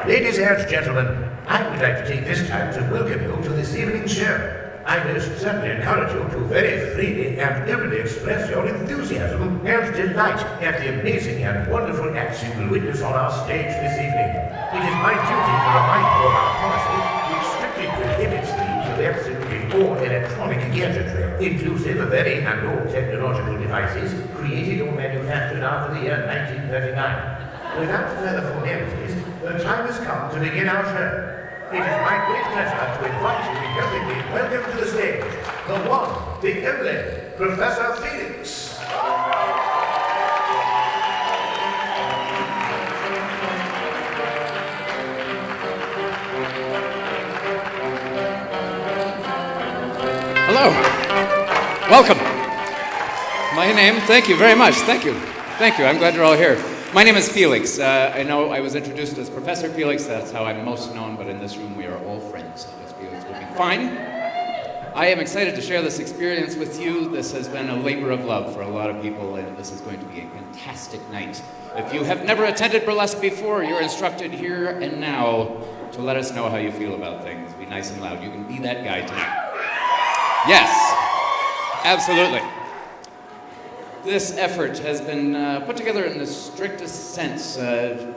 Ladies and gentlemen, I would like to take this time to welcome you to this evening's show. I most certainly encourage you to very freely and liberally express your enthusiasm and delight at the amazing and wonderful acts you will witness on our stage this evening. It is my duty to remind you of our policy, which strictly prohibits the use of absolutely all electronic gadgetry, inclusive of any and all technological devices created or manufactured after the year 1939. Without further formalities, the time has come to begin our show. It is my great pleasure to invite you to help me welcome to the stage the one, the only, Professor Felix. Hello. Welcome. My name, thank you very much. Thank you. Thank you. I'm glad you're all here. My name is Felix. I know I was introduced as Professor Felix. That's how I'm most known, but in this room we are all friends, so this Felix will be fine. I am excited to share this experience with you. This has been a labor of love for a lot of people, and this is going to be a fantastic night. If you have never attended Burlesque before, you're instructed here and now to let us know how you feel about things. Be nice and loud. You can be that guy tonight. Yes, absolutely. This effort has been put together in the strictest sense.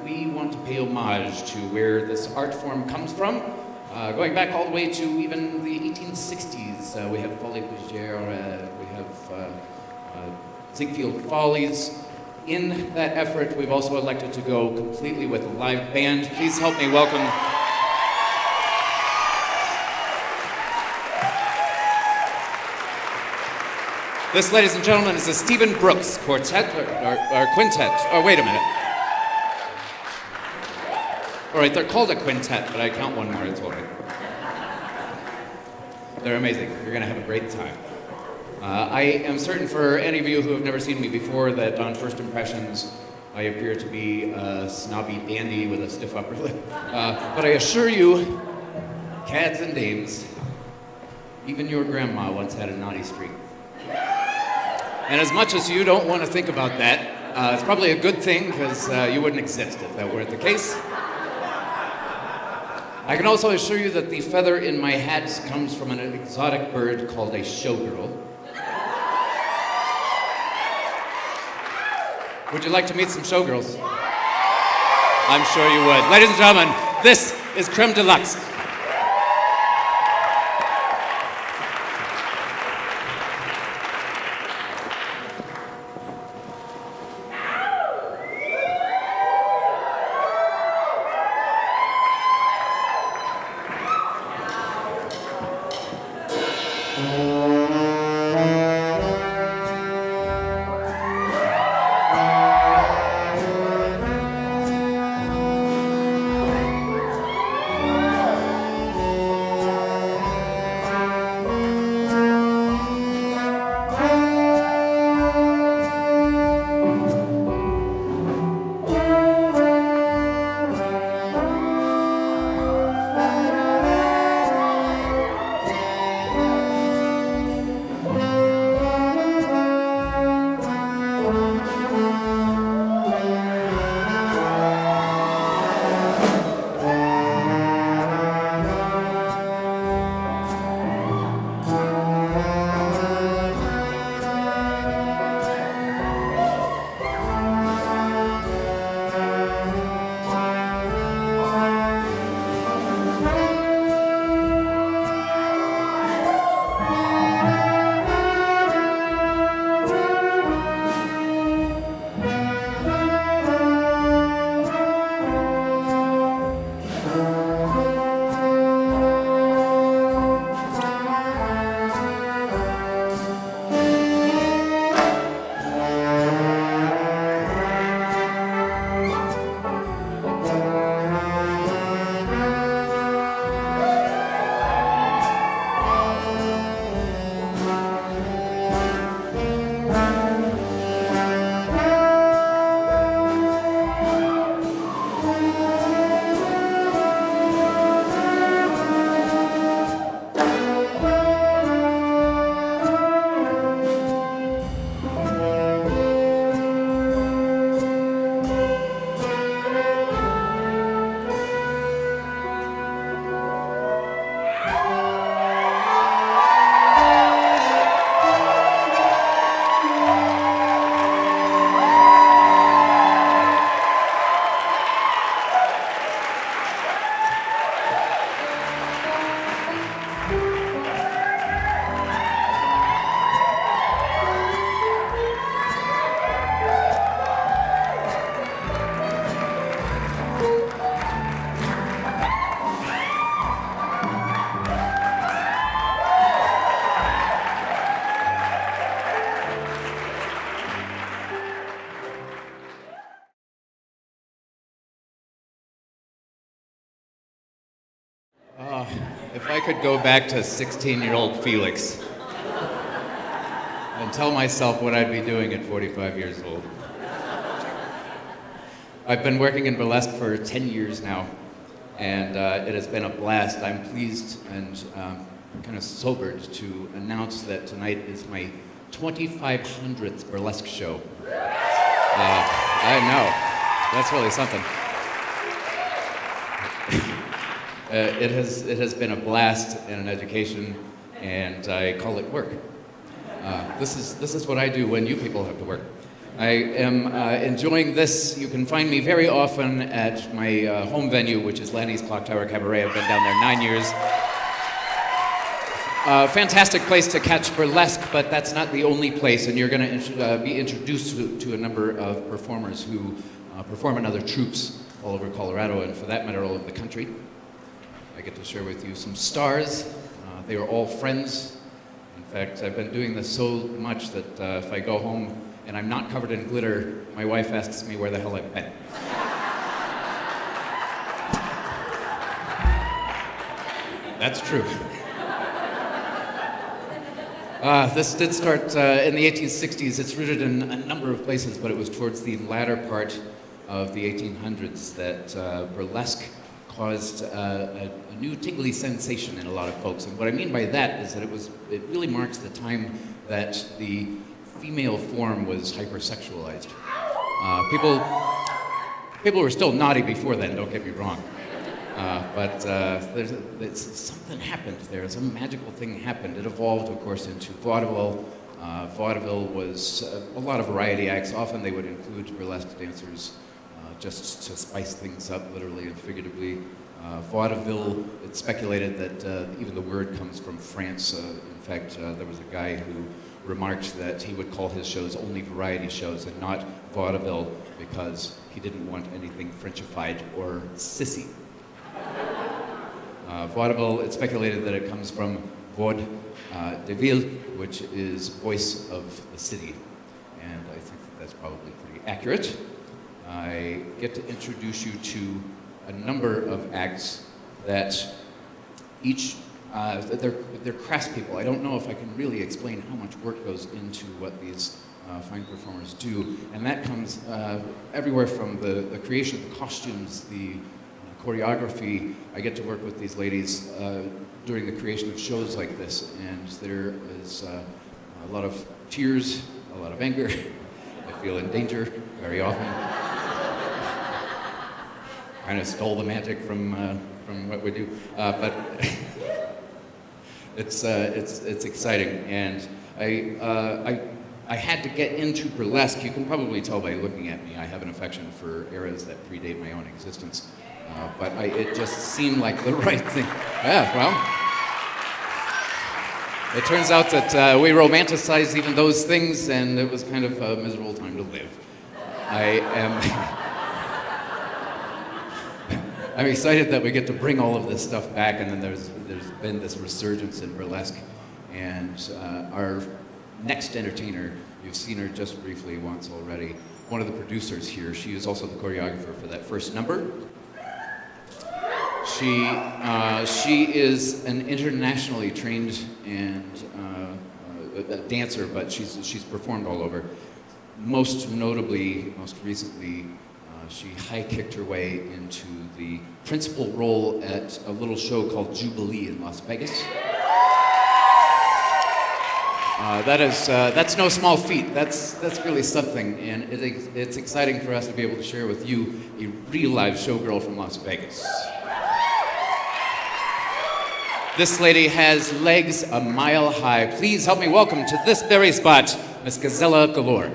We want to pay homage to where this art form comes from, going back all the way to even the 1860s. We have Folie Bergère, we have Ziegfeld Follies. In that effort, we've also elected to go completely with a live band. Please help me welcome this, ladies and gentlemen, is the Stephen Brooks Quartet, or Quintet. Oh, wait a minute. All right, they're called a quintet, but I count one more, it's all right. They're amazing. You're going to have a great time. I am certain for any of you who have never seen me before that on first impressions, I appear to be a snobby dandy with a stiff upper lip. But I assure you, cads and dames, even your grandma once had a naughty streak. And as much as you don't want to think about that, it's probably a good thing because you wouldn't exist if that weren't the case. I can also assure you that the feather in my hat comes from an exotic bird called a showgirl. Would you like to meet some showgirls? I'm sure you would. Ladies and gentlemen, this is Creme de Luxe. Oh, if I could go back to 16-year-old Felix and tell myself what I'd be doing at 45 years old. I've been working in burlesque for 10 years now, and it has been a blast. I'm pleased and kind of sobered to announce that tonight is my 2,500th burlesque show. I know, that's really something. It has been a blast and an education, and I call it work. This is what I do when you people have to work. I am enjoying this. You can find me very often at my home venue, which is Lanny's Clock Tower Cabaret. I've been down there 9 years. Fantastic place to catch burlesque, but that's not the only place, and you're going to be introduced to a number of performers who perform in other troupes all over Colorado, and for that matter, all over the country. I get to share with you some stars. They are all friends. In fact, I've been doing this so much that if I go home and I'm not covered in glitter, my wife asks me where the hell I've been. That's true. This did start in the 1860s. It's rooted in a number of places, but it was towards the latter part of the 1800s that burlesque caused a new tingly sensation in a lot of folks. And what I mean by that is that it really marks the time that the female form was hypersexualized. People were still naughty before then, don't get me wrong. But something happened there. Some magical thing happened. It evolved, of course, into vaudeville. Vaudeville was a lot of variety acts. Often they would include burlesque dancers just to spice things up, literally and figuratively. Vaudeville, it's speculated that even the word comes from France. In fact, there was a guy who remarked that he would call his shows only variety shows and not vaudeville because he didn't want anything Frenchified or sissy. Vaudeville, it's speculated that it comes from vaud de ville, which is voice of the city. And I think that that's probably pretty accurate. I get to introduce you to a number of acts that each, they're craftspeople. I don't know if I can really explain how much work goes into what these fine performers do. And that comes everywhere from the creation of the costumes, the choreography. I get to work with these ladies during the creation of shows like this, and there is a lot of tears, a lot of anger. I feel in danger very often. Kind of stole the magic from what we do, but it's exciting, and I had to get into burlesque. You can probably tell by looking at me. I have an affection for eras that predate my own existence. But it just seemed like the right thing. Yeah, well, it turns out that we romanticize even those things, and it was kind of a miserable time to live. I'm excited that we get to bring all of this stuff back, and then there's been this resurgence in burlesque. And our next entertainer, you've seen her just briefly once already, one of the producers here. She is also the choreographer for that first number. She is an internationally trained and a dancer, but she's performed all over. Most notably, most recently, she high-kicked her way into the principal role at a little show called Jubilee in Las Vegas. That's no small feat. That's really something, and it's exciting for us to be able to share with you a real live showgirl from Las Vegas. This lady has legs a mile high. Please help me welcome to this very spot, Miss Gazella Galore.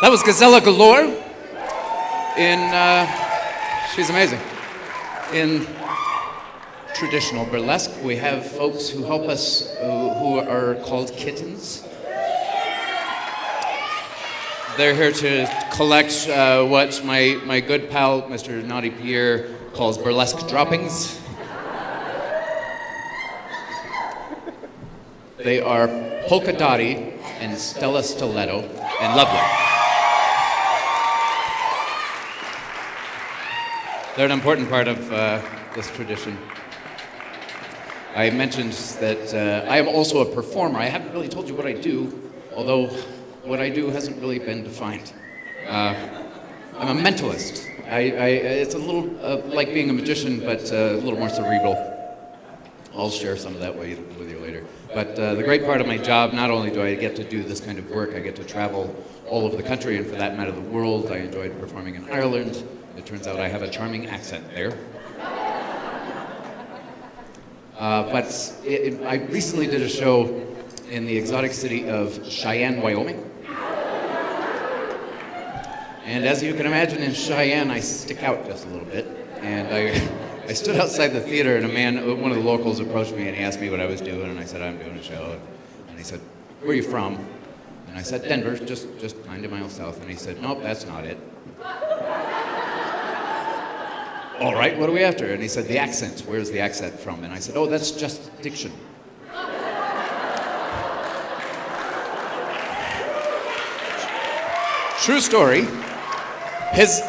That was Gazella Galore she's amazing. In traditional burlesque, we have folks who help us who are called Kittens. They're here to collect what my good pal, Mr. Naughty Pierre, calls burlesque droppings. They are Polka Dottie and Stella Stiletto and Lovely. They're an important part of this tradition. I mentioned that I am also a performer. I haven't really told you what I do, although what I do hasn't really been defined. I'm a mentalist. It's a little like being a magician, but a little more cerebral. I'll share some of that with you later. But the great part of my job, not only do I get to do this kind of work, I get to travel all over the country, and for that matter, the world. I enjoyed performing in Ireland. It turns out I have a charming accent there. I recently did a show in the exotic city of Cheyenne, Wyoming. And as you can imagine, in Cheyenne, I stick out just a little bit. And I stood outside the theater, and one of the locals approached me, and he asked me what I was doing, and I said, I'm doing a show. And he said, where are you from? And I said, Denver, just 90 miles south. And he said, nope, that's not it. All right, what are we after? And he said, the accent. Where's the accent from? And I said, oh, that's just diction. True story. His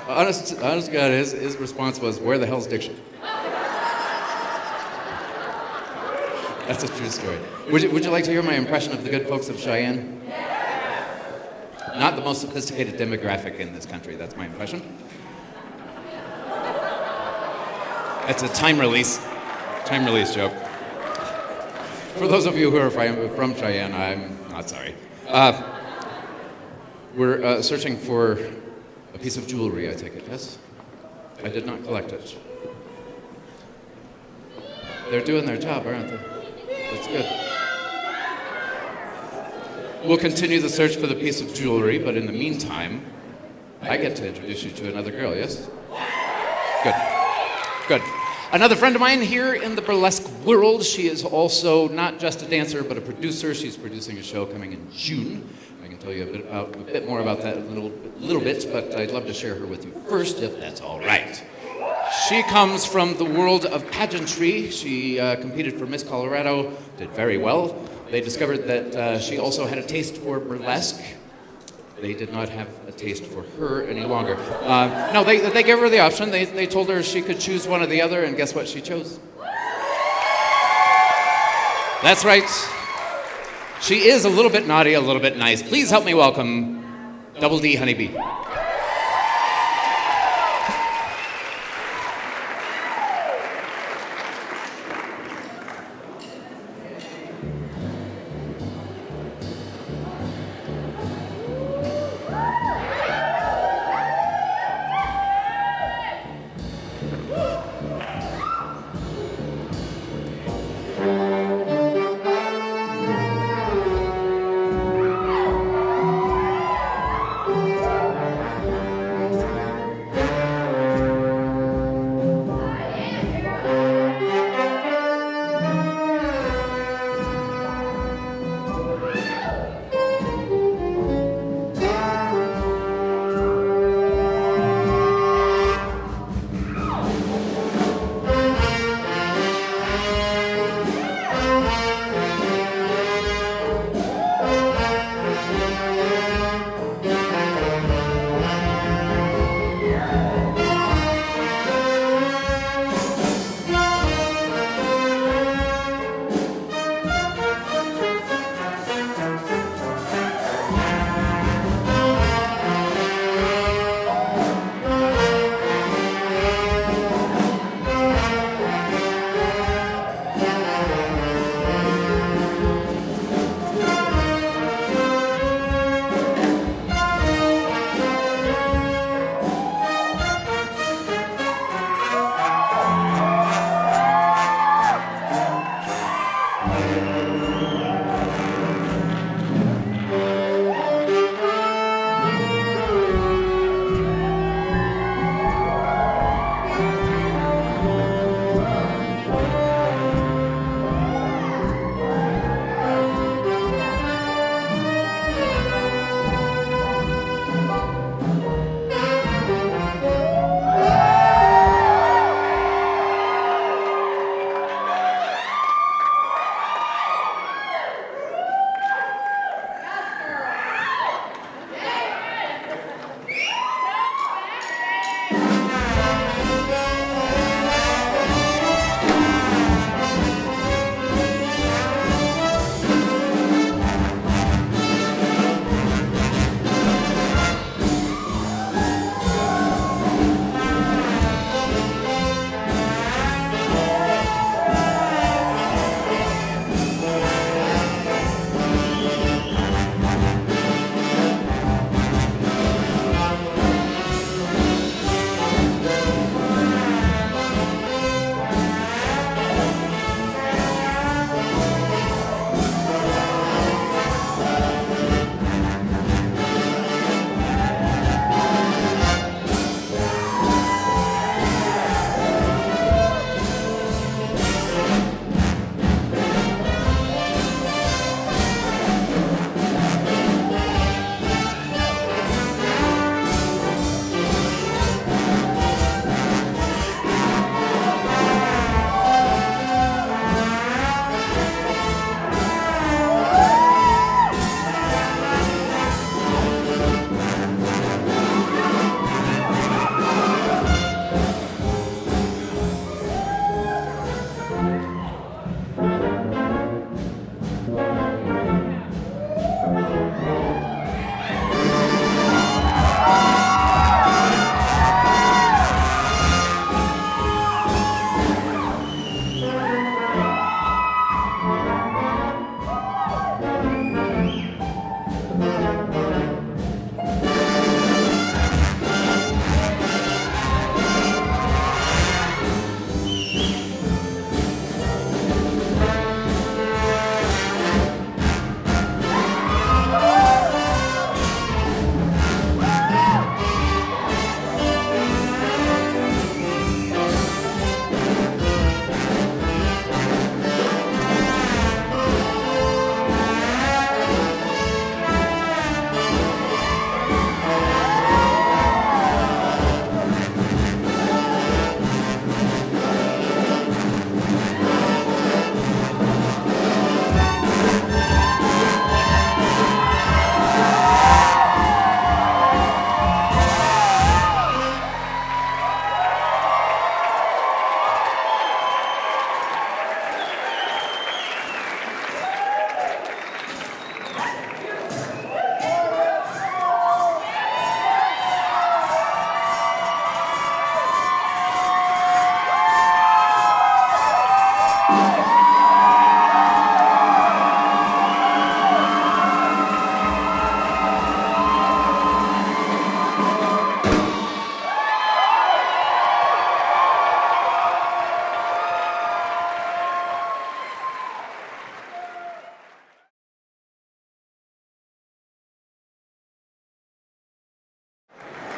honest God, his response was, where the hell's diction? That's a true story. Would you like to hear my impression of the good folks of Cheyenne? Not the most sophisticated demographic in this country, that's my impression. It's a time release joke. For those of you who are from Cheyenne, I'm not sorry. We're searching for a piece of jewelry, I take it, yes? I did not collect it. They're doing their job, aren't they? That's good. We'll continue the search for the piece of jewelry, but in the meantime, I get to introduce you to another girl, yes? Good. Another friend of mine here in the burlesque world. She is also not just a dancer, but a producer. She's producing a show coming in June. I can tell you a bit more about that in a little bit, but I'd love to share her with you first, if that's all right. She comes from the world of pageantry. She competed for Miss Colorado, did very well. They discovered that she also had a taste for burlesque. They did not have a taste for her any longer. No, they gave her the option. They told her she could choose one or the other, and guess what she chose? That's right. She is a little bit naughty, a little bit nice. Please help me welcome Double D Honeybee.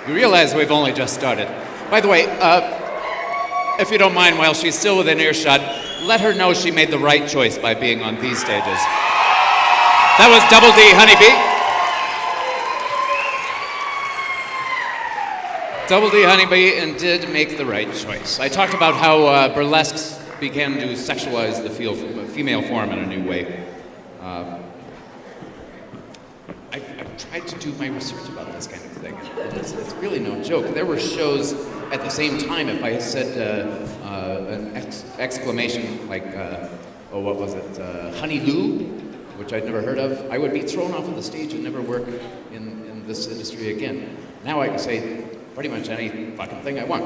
You realize we've only just started. By the way, if you don't mind, while she's still within earshot, let her know she made the right choice by being on these stages. That was Double D Honeybee. Double D Honeybee and did make the right choice. I talked about how burlesque began to sexualize the female form in a new way. I've tried to do my research about this kind of thing. It's really no joke. There were shows at the same time. If I said an exclamation like, what was it, Honey Lou, which I'd never heard of, I would be thrown off of the stage and never work in this industry again. Now I can say pretty much any fucking thing I want.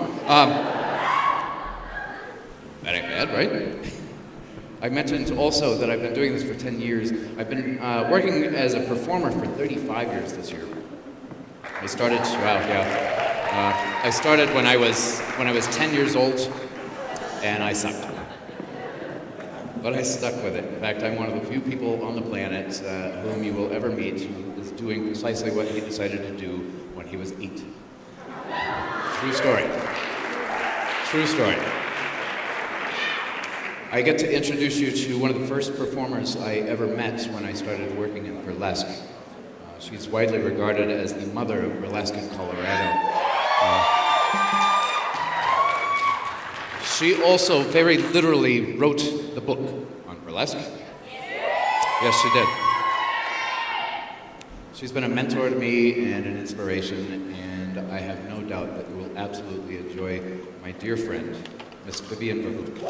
That ain't bad, right? I mentioned also that I've been doing this for 10 years. I've been working as a performer for 35 years this year. I started, I started when I was 10 years old, and I sucked. But I stuck with it. In fact, I'm one of the few people on the planet whom you will ever meet who is doing precisely what he decided to do when he was 8. True story. True story. I get to introduce you to one of the first performers I ever met when I started working in burlesque. She's widely regarded as the mother of burlesque in Colorado. She also very literally wrote the book on burlesque. Yes, she did. She's been a mentor to me and an inspiration, and I have no doubt that you will absolutely enjoy my dear friend, Miss Vivian Burlesque.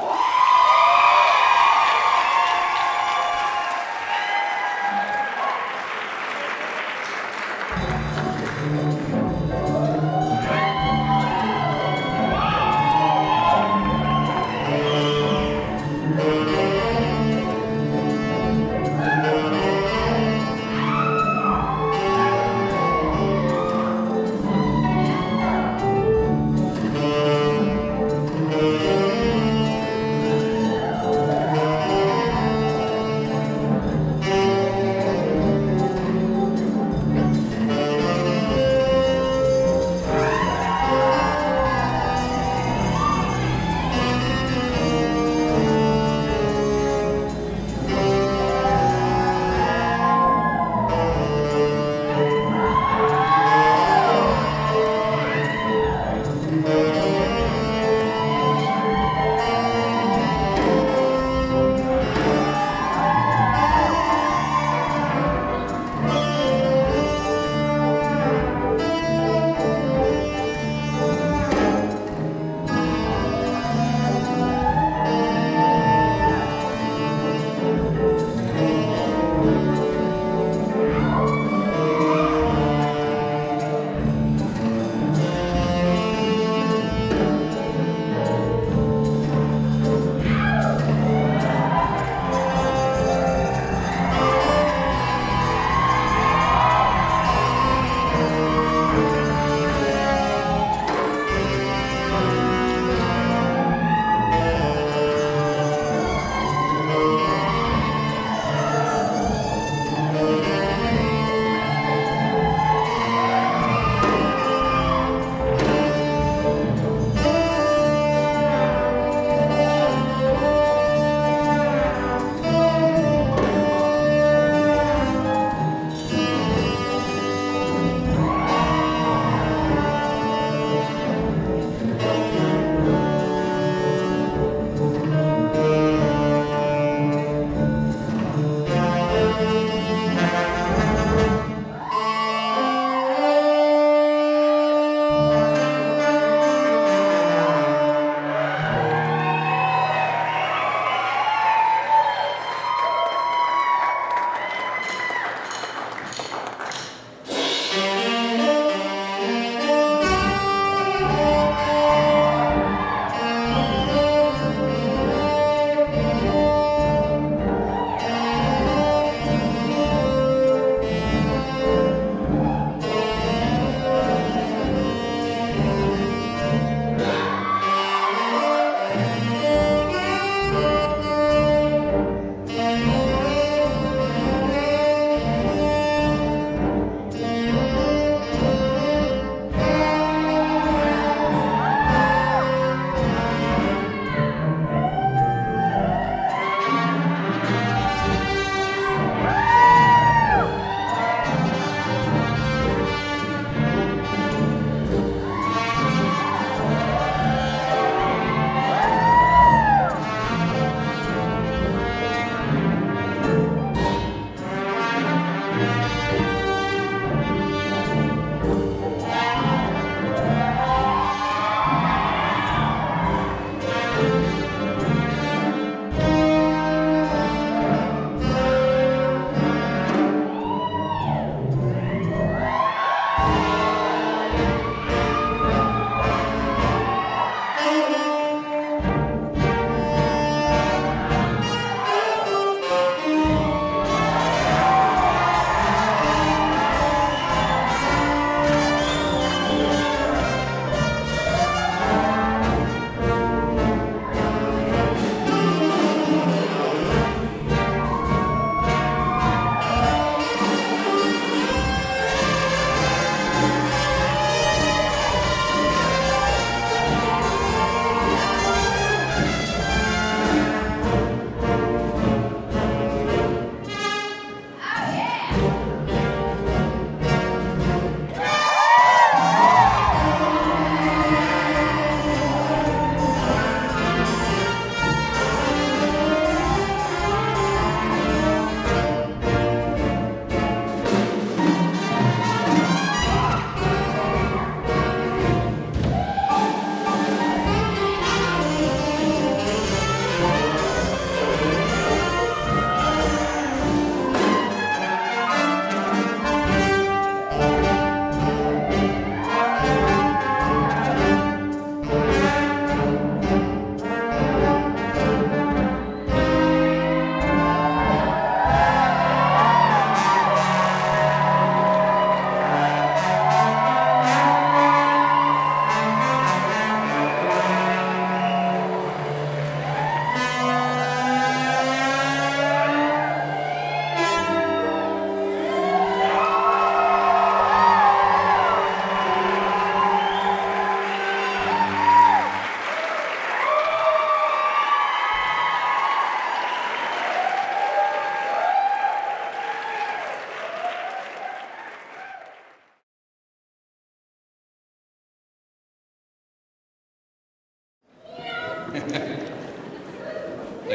Thank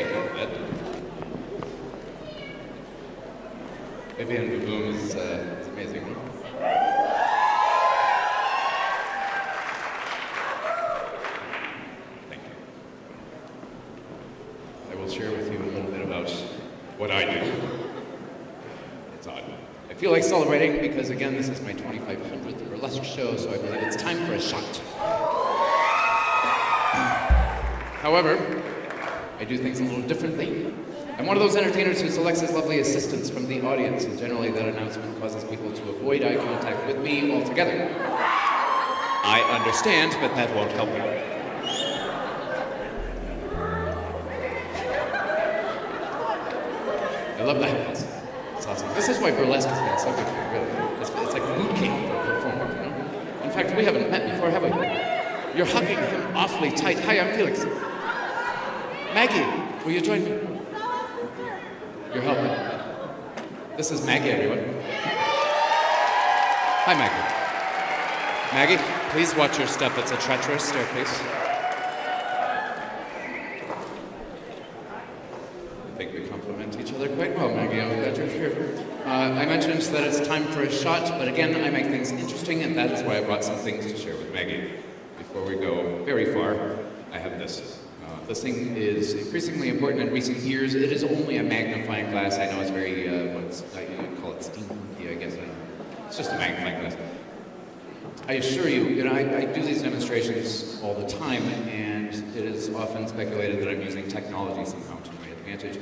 you for that. Vivian Boom is amazing. Thank you. I will share with you a little bit about what I do. It's odd. I feel like celebrating because, again, this is my 2500th burlesque show, so I believe it's time for a shot. However, I do things a little differently. I'm one of those entertainers who selects his lovely assistants from the audience, and generally that announcement causes people to avoid eye contact with me altogether. I understand, but that won't help you. I love the haircuts. It's awesome. This is why burlesque has been so good for me, really. It's like boot camp for a performer, you know? In fact, we haven't met before, have we? You're hugging him awfully tight. Hi, I'm Felix. Maggie, will you join me? You're helping. This is Maggie, everyone. Hi, Maggie. Maggie, please watch your step. It's a treacherous staircase. I think we complement each other quite well, Maggie. I'm glad you're here. I mentioned that it's time for a shot, but again, I make things interesting, and that is why I brought some things to share with Maggie. Before we go very far, I have this. This thing is increasingly important in recent years. It is only a magnifying glass. I know it's very, you call it steampunky, I guess. It's just a magnifying glass. I assure you, I do these demonstrations all the time, and it is often speculated that I'm using technology somehow to my advantage.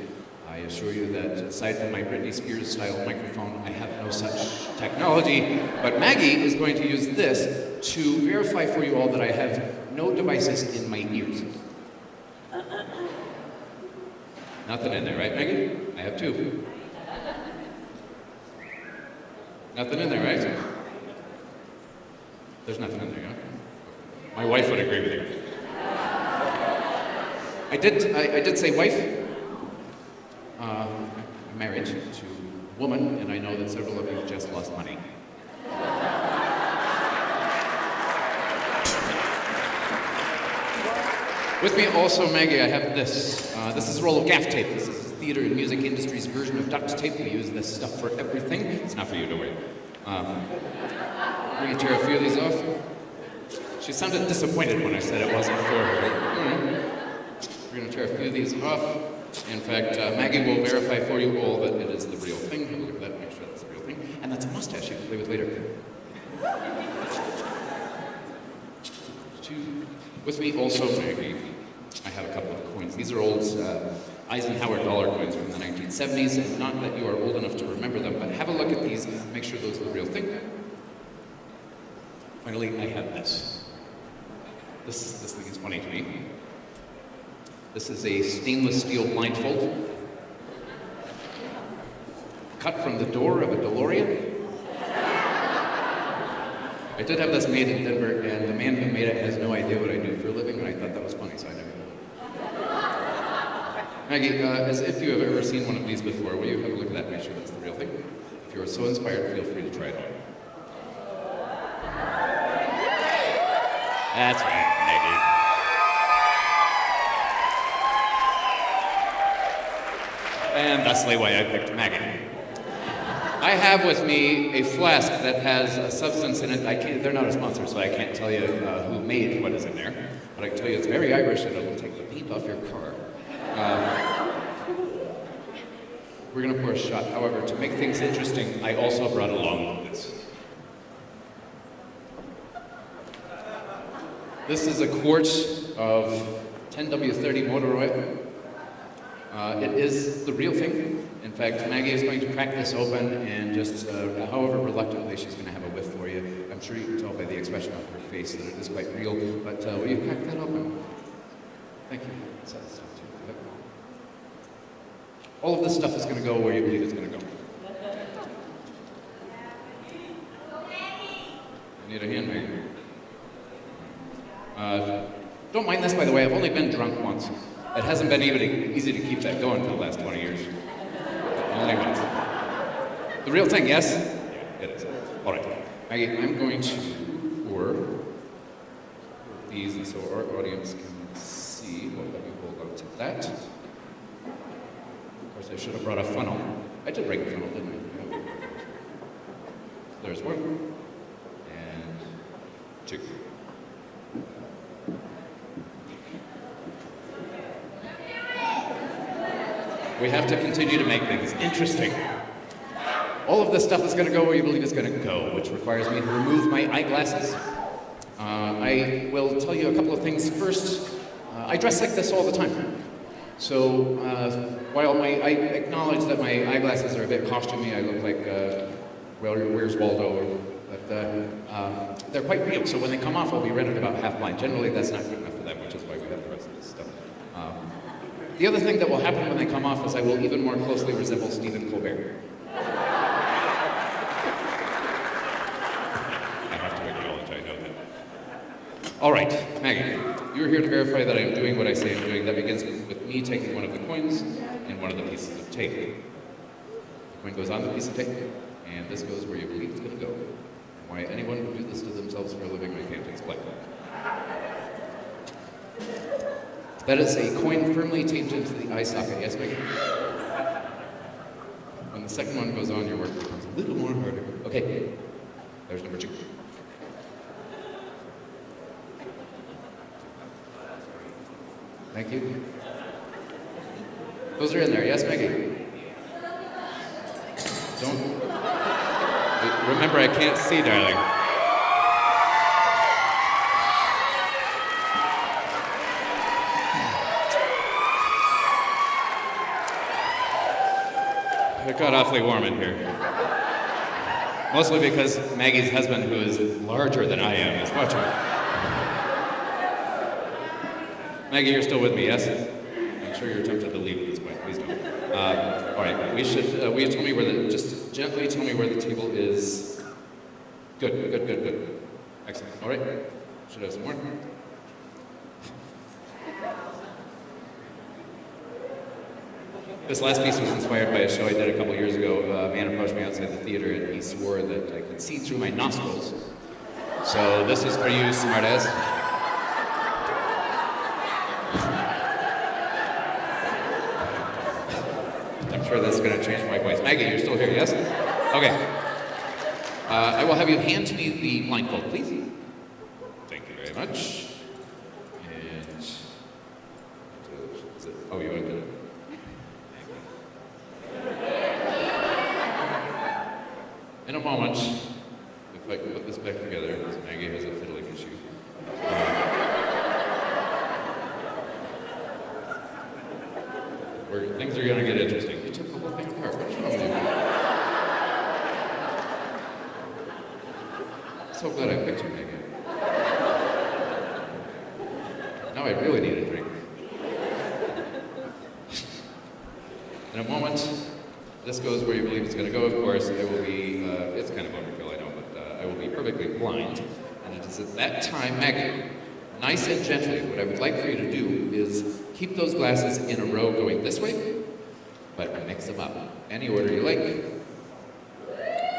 I assure you that aside from my Britney Spears style microphone, I have no such technology. But Maggie is going to use this to verify for you all that I have no devices in my ears. Nothing in there, right, Maggie? I have two. Nothing in there, right? There's nothing in there, yeah? My wife would agree with you. I did say wife. I'm married to a woman, and I know that several of you just lost money. With me also, Maggie, I have this. This is a roll of gaff tape. This is the theater and music industry's version of duct tape. We use this stuff for everything. It's not for you, don't worry. We're going to tear a few of these off. She sounded disappointed when I said it wasn't for her. We're going to tear a few of these off. In fact, Maggie will verify for you all that it is the real thing. Have a look at that, make sure that's the real thing. And that's a mustache you can play with later. With me also, Maggie, I have a couple of coins. These are old Eisenhower dollar coins from the 1970s, and not that you are old enough to remember them, but have a look at these and make sure those are the real thing. Finally, I have this. This thing is funny to me. This is a stainless steel blindfold, cut from the door of a DeLorean. I did have this made in Denver, and the man who made it has no idea what I do for a living, and I thought that was funny, so I never did. Maggie, as if you have ever seen one of these before, will you have a look at that and make sure that's the real thing? If you are so inspired, feel free to try it out. That's right, Maggie. And thusly why I picked Maggie. I have with me a flask that has a substance in it. They're not a sponsor, so I can't tell you who made what is in there. But I can tell you it's very Irish and it will take the paint off your car. We're going to pour a shot. However, to make things interesting, I also brought along this. This is a quart of 10W30 motor oil. It is the real thing. In fact, Maggie is going to crack this open and just, however reluctantly, she's going to have a whiff for you. I'm sure you can tell by the expression on her face that it is quite real, but will you crack that open? Thank you. All of this stuff is going to go where you believe it's going to go. I need a hand, Maggie. Don't mind this, by the way. I've only been drunk once. It hasn't been easy to keep that going for the last 20 years. Only once. The real thing, yes? Yeah, it is. All right. Maggie, I'm going to pour these so our audience can see. see. Well, let me hold on to that. Of course, I should have brought a funnel. I did bring a funnel, didn't I? There's one. And two. We have to continue to make things interesting. All of this stuff is going to go where you believe it's going to go, which requires me to remove my eyeglasses. I will tell you a couple of things. First, I dress like this all the time. So while I acknowledge that my eyeglasses are a bit costumey, I look like, where's Waldo? But they're quite real, so when they come off, I'll be rendered about half blind. Generally, that's not good enough for them, which is why we have the rest of this stuff. The other thing that will happen when they come off is I will even more closely resemble Stephen Colbert. All right, Maggie, you're here to verify that I'm doing what I say I'm doing. That begins with me taking one of the coins and one of the pieces of tape. The coin goes on the piece of tape, and this goes where you believe it's going to go. Why anyone would do this to themselves for a living, I can't explain. That is a coin firmly taped into the eye socket. Yes, Maggie? When the second one goes on, your work becomes a little more harder. Okay, there's number two. Thank you. Those are in there, yes, Maggie? Don't. Remember, I can't see, darling. It got awfully warm in here. Mostly because Maggie's husband, who is larger than I am, is watching. Maggie, you're still with me, yes? I'm sure you're tempted to leave at this point. Please don't. All right, will you tell me where just gently tell me where the table is. Good. Excellent. All right, should have some more. This last piece was inspired by a show I did a couple years ago. A man approached me outside the theater and he swore that I could see through my nostrils. So this is for you, smartass. I'm sure that's going to change my voice. Maggie, you're still here, yes? Okay. I will have you hand me the blindfold, please. Thank you very much. And oh, you want to do it? In a moment, if I can put this back together, because Maggie has a fiddling issue. Where things are going to get interesting. You took the whole thing apart. What's wrong with you? So glad I picked you, Maggie. Now I really need a drink. In a moment, this goes where you believe it's going to go, of course. I will be, it's kind of overkill, I know, but I will be perfectly blind. And it is at that time, Maggie, nice and gently, what I would like for you to do is keep those glasses in a row going this way, but mix them up. Any order you like.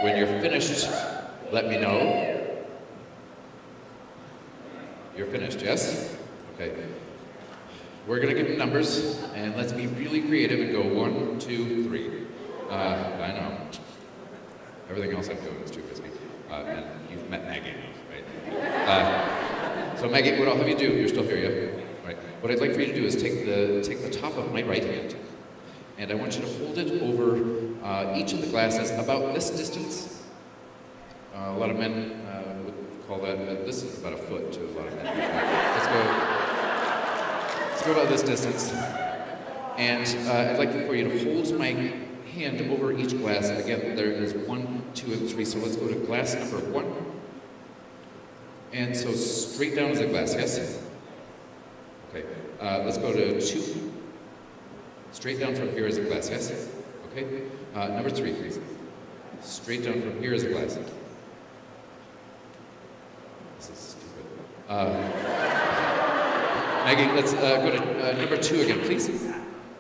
When you're finished, let me know. You're finished, yes? Okay. We're going to give them numbers, and let's be really creative and go 1, 2, 3. I know. Everything else I'm doing is too risky. And you've met Maggie, right? So Maggie, what I'll have you do, you're still here, yeah? All right. What I'd like for you to do is take the top of my right hand, and I want you to hold it over each of the glasses about this distance. A lot of men would call that, this is about a foot to a lot of men. Let's go about this distance. And I'd like for you to hold my hand over each glass. Again, there is 1, 2, and 3. So let's go to glass number 1. And so straight down is a glass, yes? Okay. Let's go to 2. Straight down from here is a glass, yes? Okay. Number 3, please. Straight down from here is a glass. This is stupid. Maggie, let's go to number 2 again, please.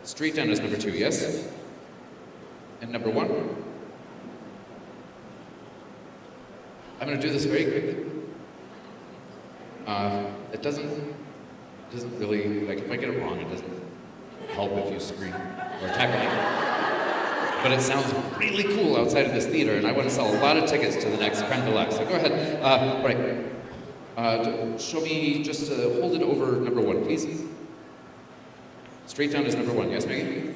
Straight down is number 2, yes? And number 1. I'm going to do this very quickly. It doesn't It doesn't really, like, if I get it wrong, it doesn't help if you scream or tackle me. But it sounds really cool outside of this theater, and I want to sell a lot of tickets to the next Creme de Luxe. So go ahead. Show me, just hold it over number 1, please. Straight down is number 1. Yes, Maggie?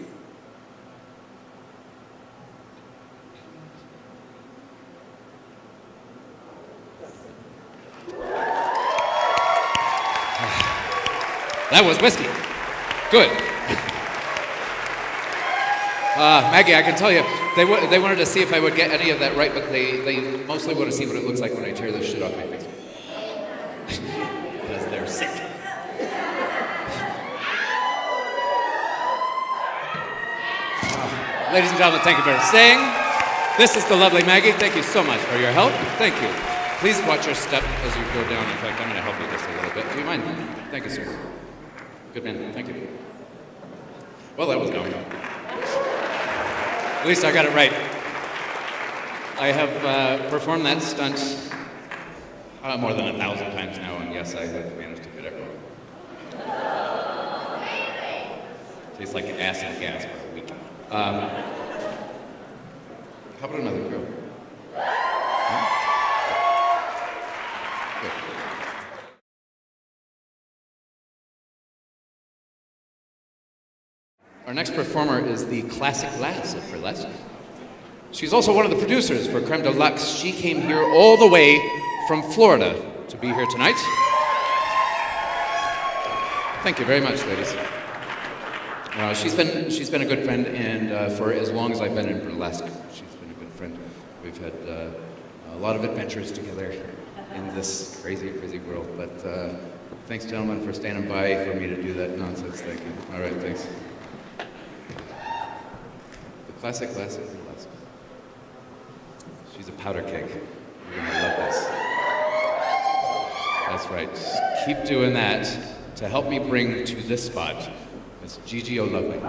That was whiskey. Good. Maggie, I can tell you, they wanted to see if I would get any of that right, but they mostly want to see what it looks like when I tear this shit off my face. Because they're sick. Ladies and gentlemen, thank you for staying. This is the lovely Maggie. Thank you so much for your help. Thank you. Please watch your step as you go down. In fact, I'm going to help you just a little bit. Do you mind? Thank you, sir. Good man. Thank you. Well, that was going on. At least I got it right. I have performed that stunt more than 1,000 times now, and yes, I have managed to get it wrong. Tastes like ass and gas for a week. How about another girl? Our next performer is the classic lass of Burlesque. She's also one of the producers for Creme de Luxe. She came here all the way from Florida to be here tonight. Thank you very much, ladies. She's been a good friend, and for as long as I've been in Burlesque, she's been a good friend. We've had a lot of adventures together in this crazy, crazy world. But thanks, gentlemen, for standing by for me to do that nonsense. Thank you. All right, thanks. The classic lass of Burlesque. She's a powder keg. You're gonna love this. That's right. Just keep doing that to help me bring to this spot Miss Gigi O'Lovely.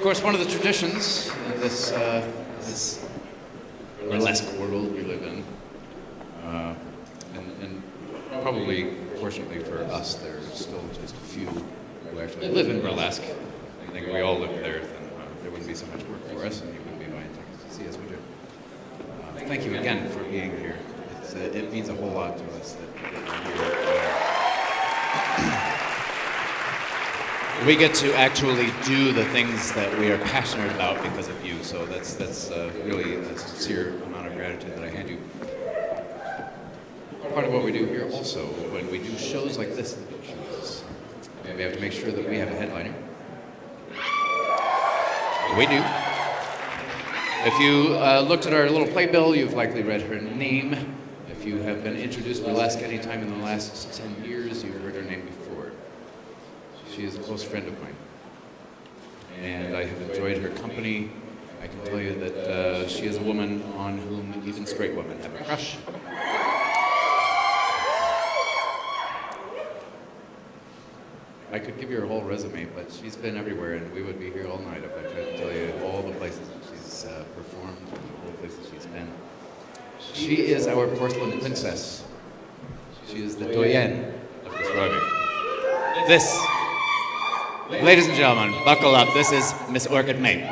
Of course, one of the traditions in this burlesque world we live in, and probably, fortunately for us, there's still just a few who actually live in burlesque. I think if we all lived there, then there wouldn't be so much work for us, and you wouldn't be buying tickets to see us, would you? Thank you again for being here. It means a whole lot to us that you're here. We get to actually do the things that we are passionate about because of you, so that's really a sincere amount of gratitude that I hand you. Part of what we do here also, when we do shows like this, we have to make sure that we have a headliner. We do. If you looked at our little playbill, you've likely read her name. If you have been introduced to burlesque any time in the last 10 years, you've heard her name before. She is a close friend of mine, and I have enjoyed her company. I can tell you that she is a woman on whom even straight women have a crush. I could give you her whole resume, but she's been everywhere, and we would be here all night if I tried to tell you all the places that she's performed and all the places she's been. She is our porcelain princess. She is the doyenne of this rodeo. This, ladies and gentlemen, buckle up. This is Miss Orchid May.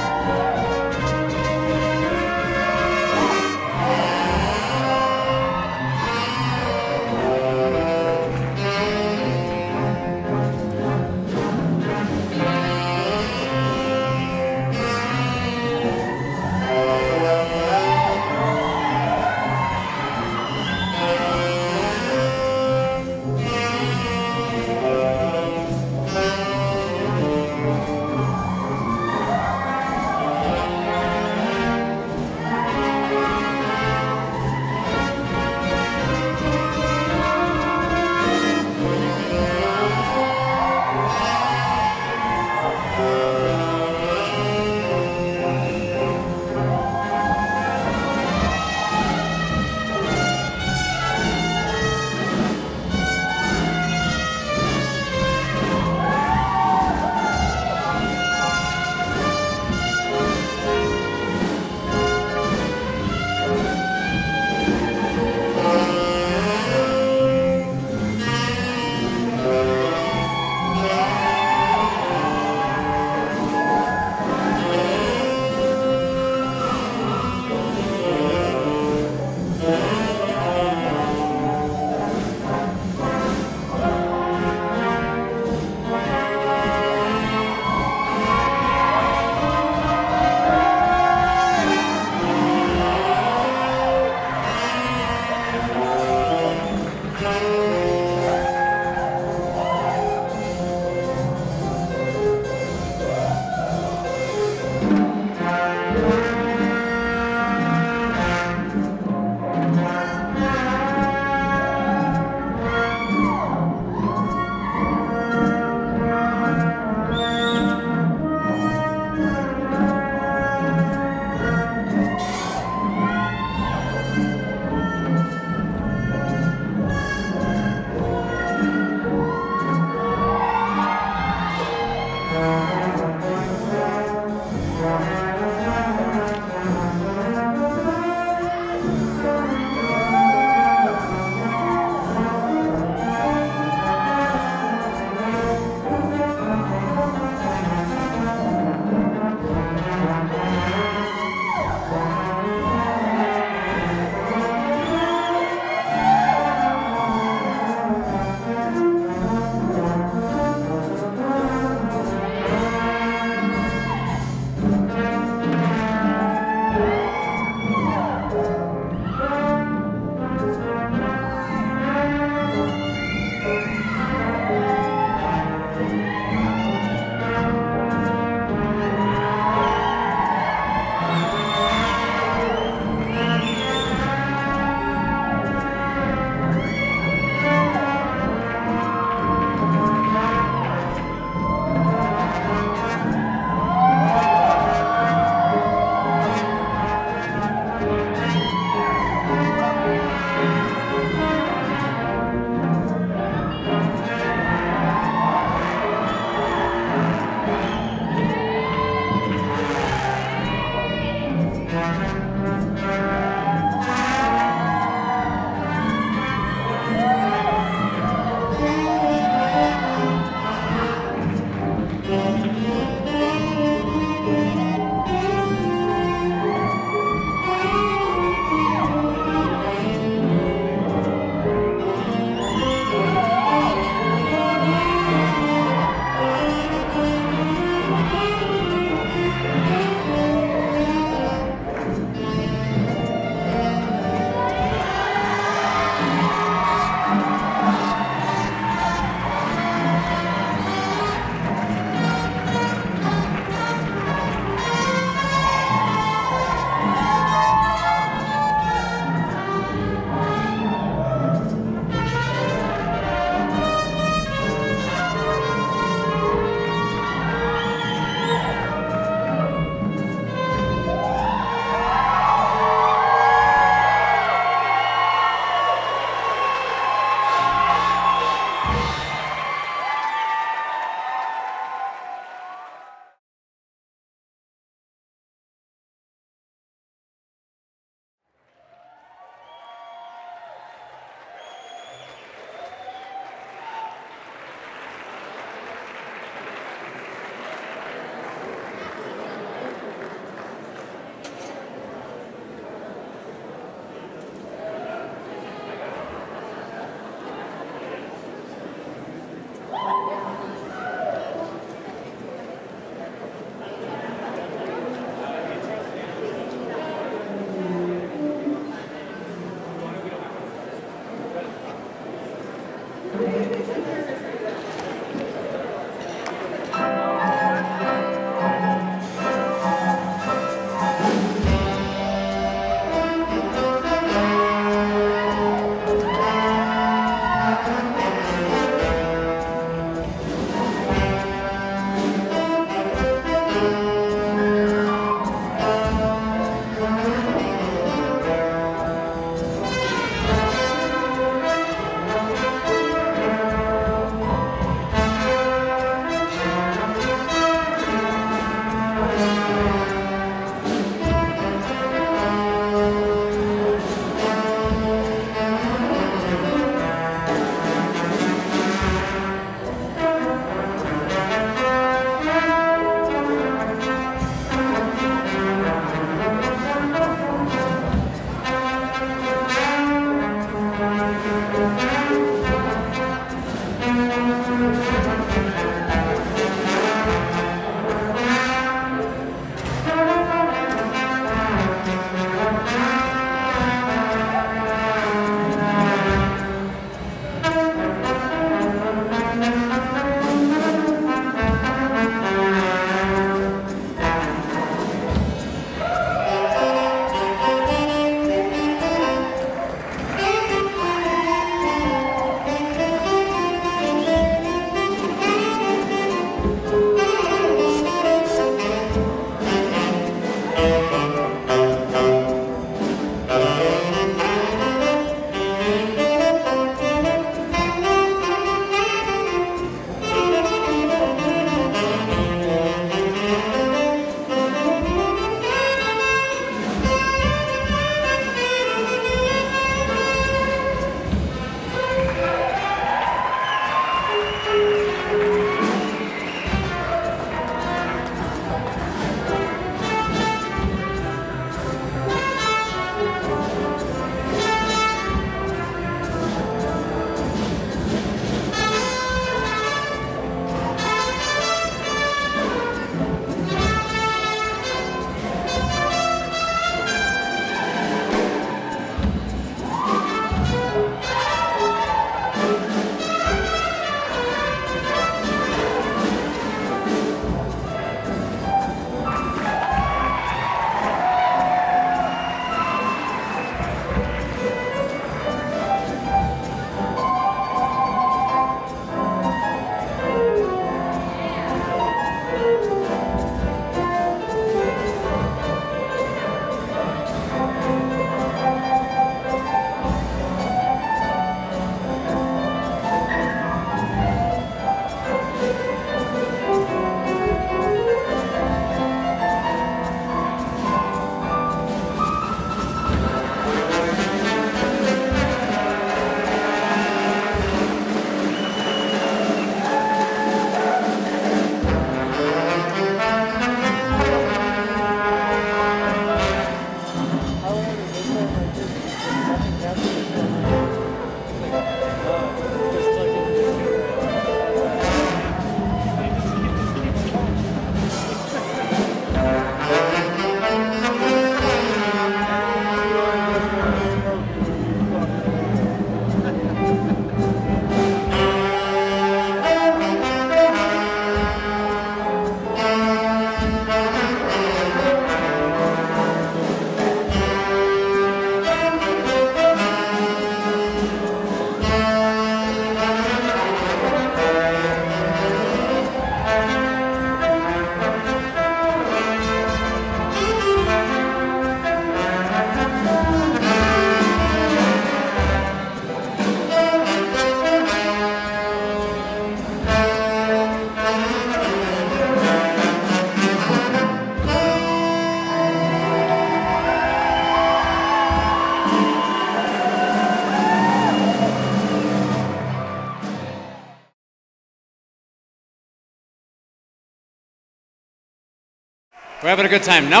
We're having a good time, no?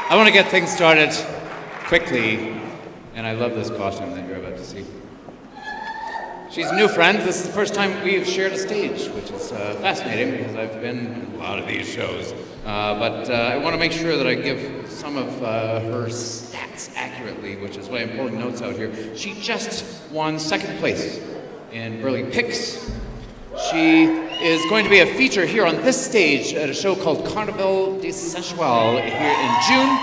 I want to get things started quickly, and I love this costume that you're about to see. She's a new friend. This is the first time we've shared a stage, which is fascinating because I've been in a lot of these shows. But I want to make sure that I give some of her stats accurately, which is why I'm pulling notes out here. She just won second place in Burlesque Picks. She is going to be a feature here on this stage at a show called Carnival de Sexual here in June.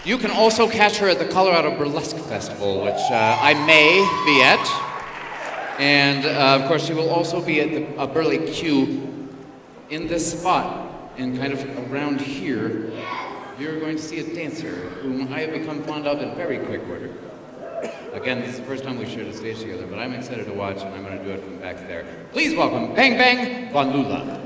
You can also catch her at the Colorado Burlesque Festival, which I may be at. And of course, she will also be at a Burlesque Q in this spot, and kind of around here. You're going to see a dancer whom I have become fond of in very quick order. Again, this is the first time we've shared a stage together, but I'm excited to watch, and I'm going to do it from back there. Please welcome Bang Bang von Lula.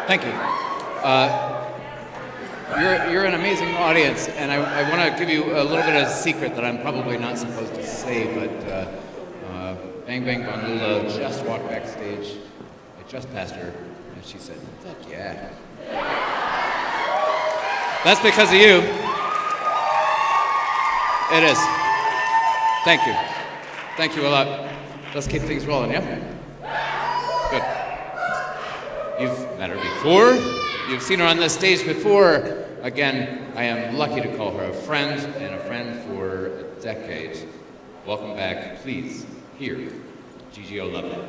Thank you. You're an amazing audience, and I want to give you a little bit of a secret that I'm probably not supposed to say, but Bang Bang Von Lula just walked backstage. I just passed her, and she said, "Fuck yeah." That's because of you. It is. Thank you. Thank you a lot. Let's keep things rolling, yeah? Good. You've met her before. You've seen her on this stage before. Again, I am lucky to call her a friend, and a friend for a decade. Welcome back, please, here, Gigi O'Lovely.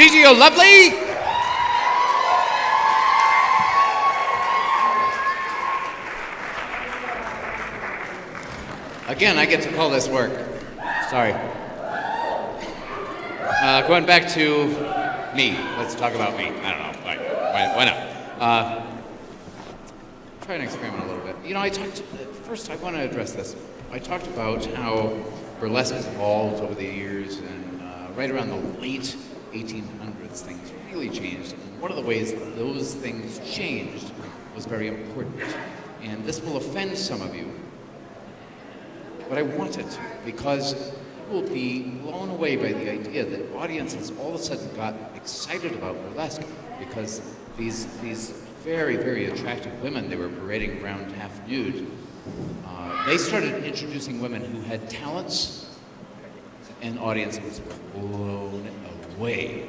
Gigi, you lovely! Again, I get to call this work. Sorry. Going back to me. Let's talk about me. I don't know. Why not? Try and experiment a little bit. You know, first I want to address this. I talked about how burlesque has evolved over the years, and right around the late 1800s, things really changed. And one of the ways that those things changed was very important. And this will offend some of you, but I want it to, because you will be blown away by the idea that audiences all of a sudden got excited about burlesque because these very, very attractive women they were parading around half nude, they started introducing women who had talents, and audiences were blown away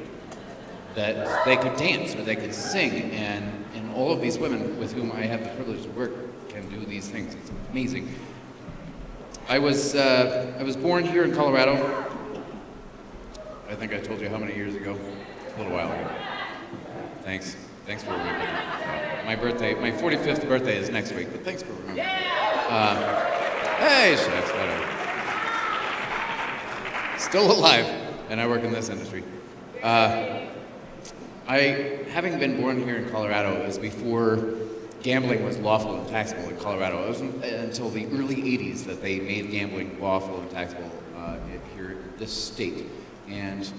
that they could dance or they could sing, and all of these women with whom I have the privilege to work can do these things. It's amazing. I was born here in Colorado. I think I told you how many years ago? A little while ago. Thanks for remembering. My 45th birthday is next week, but thanks for remembering. Hey, shucks, whatever. Still alive, and I work in this industry. Having been born here in Colorado, it was before gambling was lawful and taxable in Colorado. It wasn't until the early 80s that they made gambling lawful and taxable here in this state. And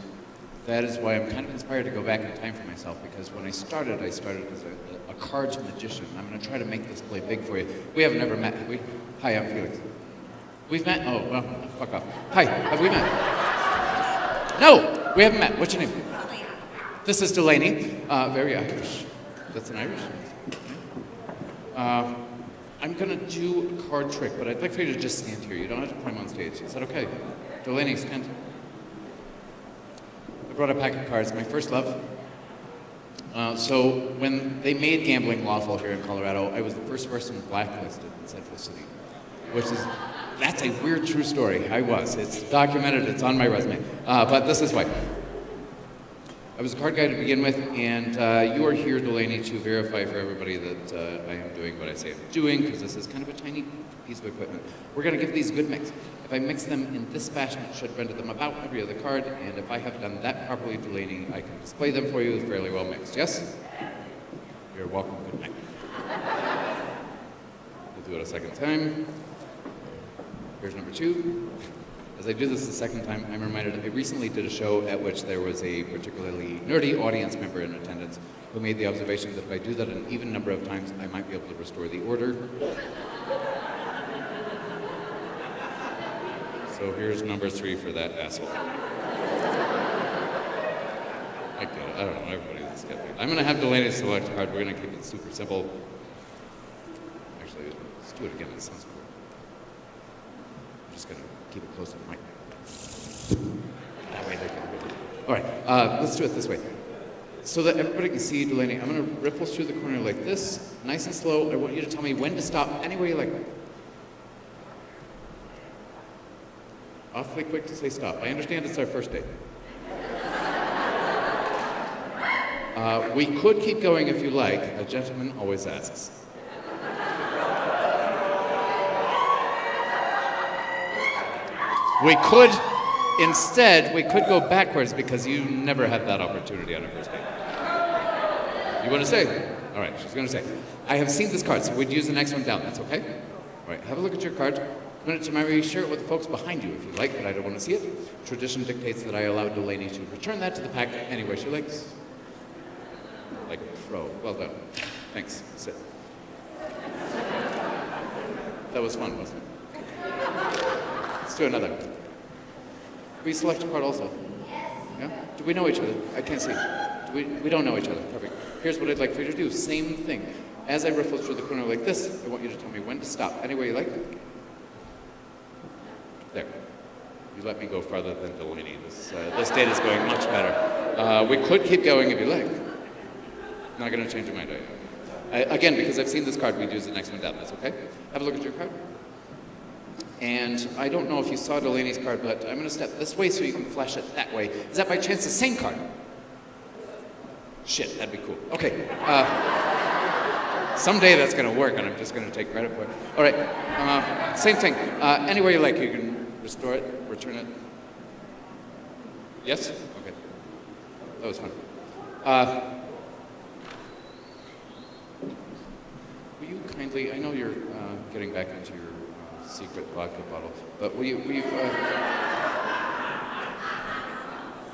that is why I'm kind of inspired to go back in time for myself, because when I started as a cards magician. I'm going to try to make this play big for you. We have never met, have we? Hi, I'm Felix. We've met? Oh, well, fuck off. Hi, have we met? No, we haven't met. What's your name? Delaney. This is Delaney. Very Irish. That's an Irish. I'm gonna do a card trick, but I'd like for you to just stand here. You don't have to climb on stage. Is that okay? Delaney, stand. I brought a pack of cards, my first love. So when they made gambling lawful here in Colorado, I was the first person blacklisted in Central City, that's a weird true story. I was. It's documented, it's on my resume. But this is why. I was a card guy to begin with, and you are here, Delaney, to verify for everybody that I am doing what I say I'm doing, because this is kind of a tiny piece of equipment. We're going to give these a good mix. If I mix them in this fashion, it should render them about every other card, and if I have done that properly, Delaney, I can display them for you fairly well mixed. Yes? You're welcome. Good night. We'll do it a second time. Here's number 2. As I do this the second time, I'm reminded I recently did a show at which there was a particularly nerdy audience member in attendance who made the observation that if I do that an even number of times, I might be able to restore the order. So here's number 3 for that asshole. I get it. I don't know. Everybody's skeptical. I'm going to have Delaney select a card. We're going to keep it super simple. Actually, let's do it again. It sounds cool. I'm just going to keep it close to the mic. That way they can really... All right, let's do it this way. So that everybody can see Delaney, I'm going to ripple through the corner like this, nice and slow. I want you to tell me when to stop, any way you like. Awfully quick to say stop. I understand it's our first date. We could keep going if you like. A gentleman always asks. We could go backwards because you never had that opportunity on a first date. You want to stay? All right, she's going to stay. I have seen this card, so we'd use the next one down. That's okay? All right, have a look at your card. I'm going to Mary, share it with the folks behind you if you like, but I don't want to see it. Tradition dictates that I allow Delaney to return that to the pack any way she likes. Like a pro. Well done. Thanks. Sit. That was fun, wasn't it? Let's do another. We select a card also. Yeah? Do we know each other? I can't see. We don't know each other. Perfect. Here's what I'd like for you to do. Same thing. As I riffle through the corner like this, I want you to tell me when to stop. Any way you like. There. You let me go farther than Delaney. This date is going much better. We could keep going if you like. Not going to change your mind, are you? Again, because I've seen this card, we'd use the next one down. That's okay? Have a look at your card. And I don't know if you saw Delaney's card, but I'm going to step this way so you can flash it that way. Is that by chance the same card? Shit, that'd be cool. Okay. Someday that's going to work, and I'm just going to take credit for it. All right. Same thing. Anywhere you like, you can restore it, return it. Yes? Okay. That was fun. Will you kindly, I know you're getting back into your secret vodka bottle, but will you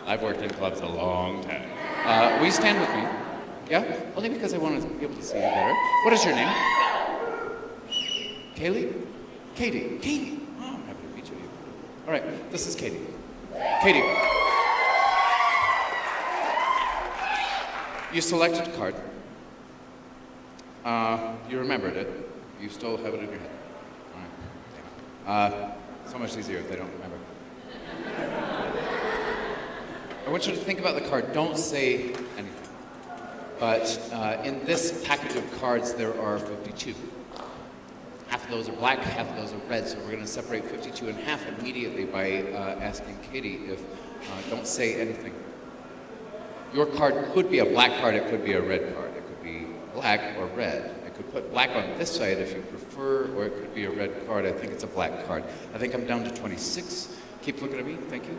I've worked in clubs a long time. Will you stand with me? Yeah? Only because I want to be able to see you better. What is your name? Kaylee? Katie. Katie. Oh, I'm happy to meet you. All right, this is Katie. Katie. You selected a card. You remembered it. You still have it in your head. All right. So much easier if they don't remember. I want you to think about the card. Don't say anything. But in this package of cards, there are 52. Half of those are black, half of those are red, so we're going to separate 52 in half immediately by asking Katie if, don't say anything. Your card could be a black card, it could be a red card. It could be black or red. I could put black on this side if you prefer, or it could be a red card. I think it's a black card. I think I'm down to 26. Keep looking at me, thank you.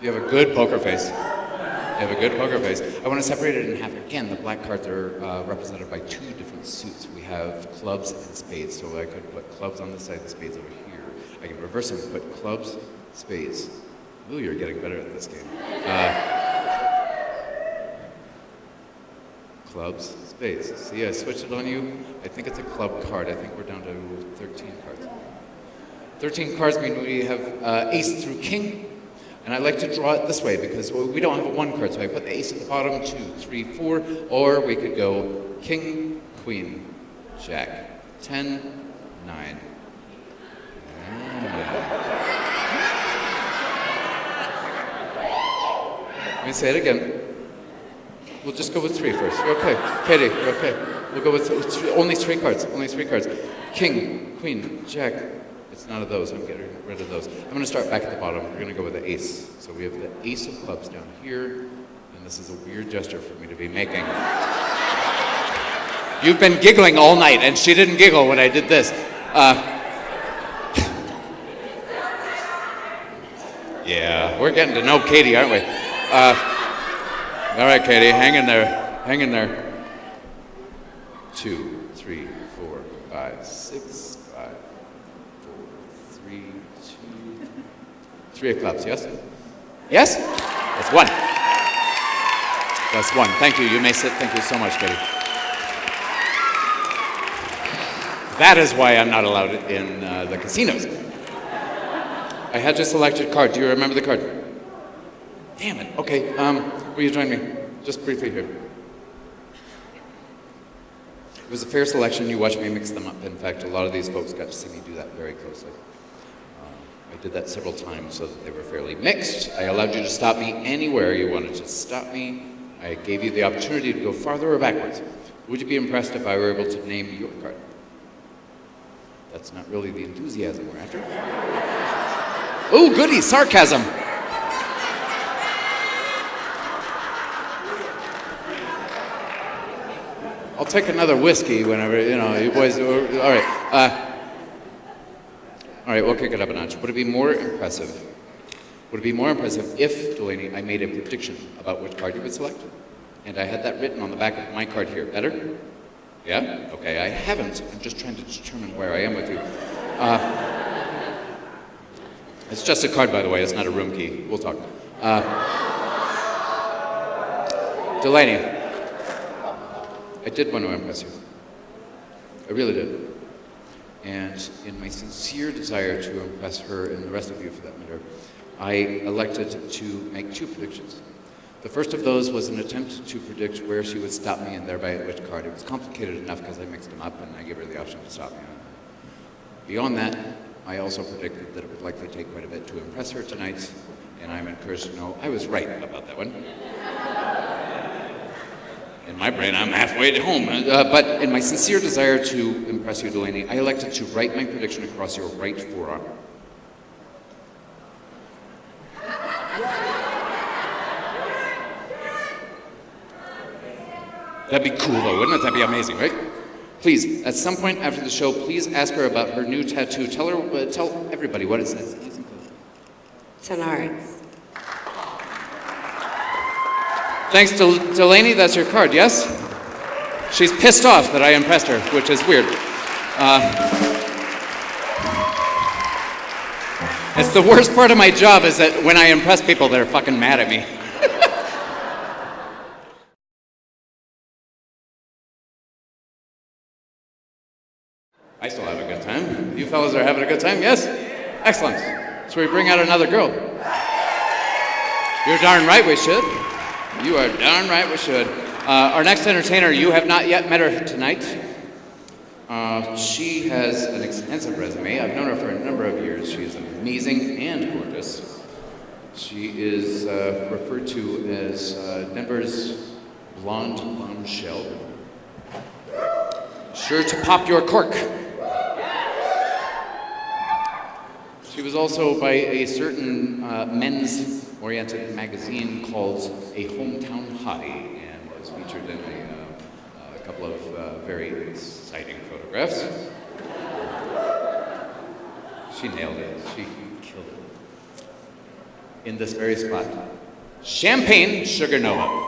You have a good poker face. You have a good poker face. I want to separate it in half again. The black cards are represented by two different suits. We have clubs and spades, so I could put clubs on this side, the spades over here. I can reverse them, put clubs, spades. Ooh, you're getting better at this game. Clubs, spades. See, I switched it on you. I think it's a club card. I think we're down to 13 cards. 13 cards mean we have ace through king. And I like to draw it this way because we don't have a one card, so I put the ace at the bottom, 2, 3, 4, or we could go king, queen, jack, 10, 9. Let me say it again. We'll just go with 3 first. You're okay. Katie, you're okay. We'll go with only 3 cards. Only 3 cards. King, queen, jack. It's none of those. I'm getting rid of those. I'm going to start back at the bottom. We're going to go with the ace. So we have the ace of clubs down here. And this is a weird gesture for me to be making. You've been giggling all night, and she didn't giggle when I did this. Yeah, we're getting to know Katie, aren't we? All right, Katie, hang in there. Hang in there. 2, 3, 4, 5, 6, 5, 4, 3, 2, 3 of clubs, yes? Yes? That's 1. That's 1. Thank you. You may sit. Thank you so much, Katie. That is why I'm not allowed in the casinos. I had just selected a card. Do you remember the card? Damn it. Okay. Will you join me? Just briefly here. It was a fair selection. You watched me mix them up. In fact, a lot of these folks got to see me do that very closely. I did that several times so that they were fairly mixed. I allowed you to stop me anywhere you wanted to stop me. I gave you the opportunity to go farther or backwards. Would you be impressed if I were able to name your card? That's not really the enthusiasm we're after. Oh, goody, sarcasm. I'll take another whiskey whenever, you boys, all right. All right, we'll kick it up a notch. Would it be more impressive if, Delaney, I made a prediction about which card you would select? And I had that written on the back of my card here. Better? Yeah? Okay, I haven't. I'm just trying to determine where I am with you. It's just a card, by the way. It's not a room key. We'll talk. Delaney. I did want to impress you. I really did. And in my sincere desire to impress her and the rest of you for that matter, I elected to make 2 predictions. The first of those was an attempt to predict where she would stop me and thereby at which card. It was complicated enough because I mixed them up and I gave her the option to stop me. Beyond that, I also predicted that it would likely take quite a bit to impress her tonight, and I'm encouraged to know I was right about that one. In my brain, I'm halfway to home. But in my sincere desire to impress you, Delaney, I elected to write my prediction across your right forearm. That'd be cool, though, wouldn't it? That'd be amazing, right? Please, at some point after the show, please ask her about her new tattoo. Tell everybody what it says. It's an arts. Thanks to Delaney, that's your card, yes? She's pissed off that I impressed her, which is weird. It's the worst part of my job is that when I impress people, they're fucking mad at me. I still have a good time. You fellas are having a good time, yes? Excellent. So we bring out another girl. You're darn right we should. You are darn right we should. Our next entertainer, you have not yet met her tonight. She has an extensive resume. I've known her for a number of years. She is amazing and gorgeous. She is referred to as Denver's blonde bombshell. Sure to pop your cork. She was also by a certain men's-oriented magazine called A Hometown Hottie and was featured in a couple of very exciting photographs. She nailed it. She killed it. In this very spot. Champagne Sugar Nova.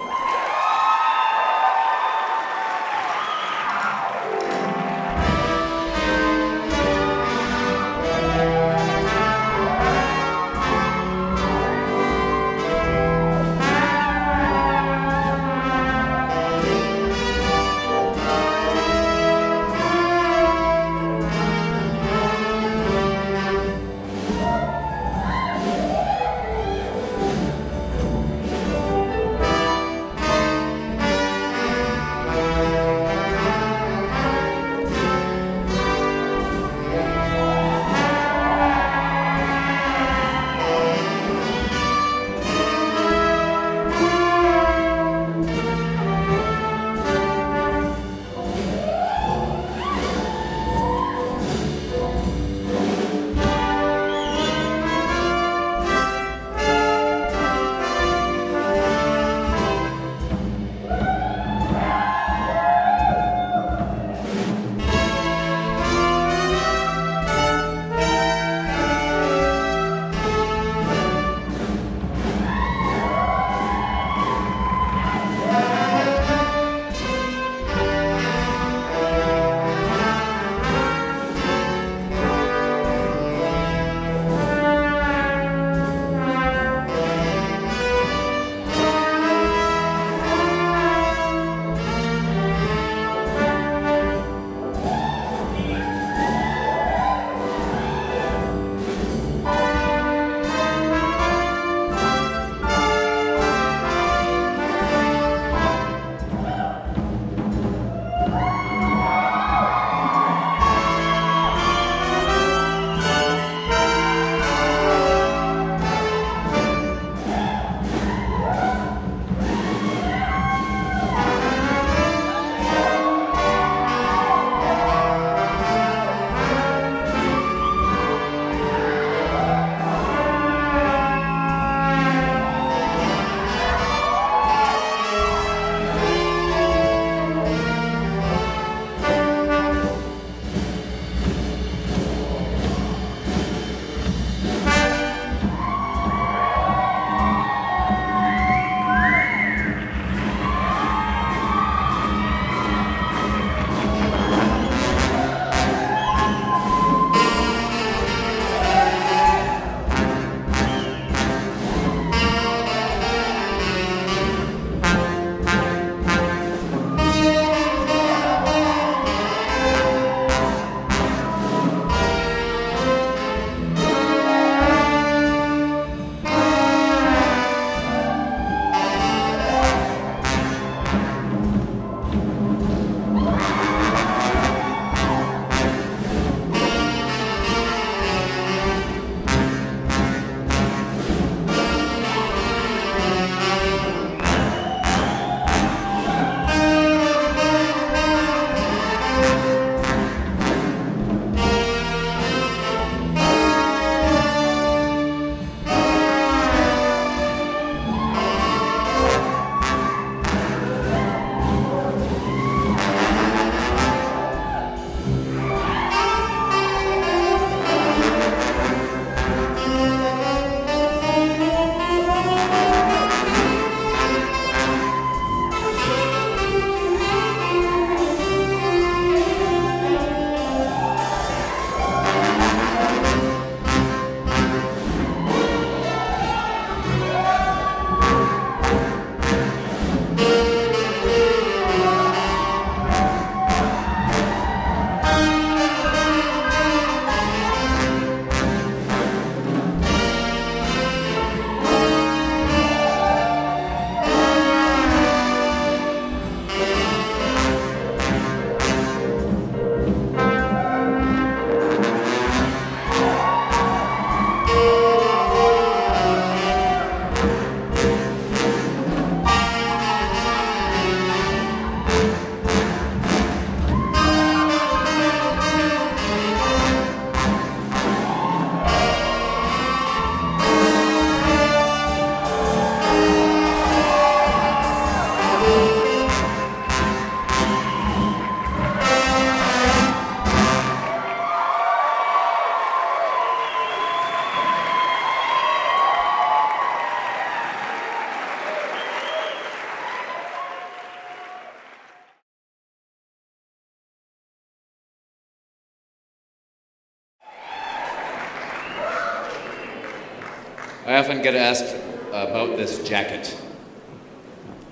I often get asked about this jacket.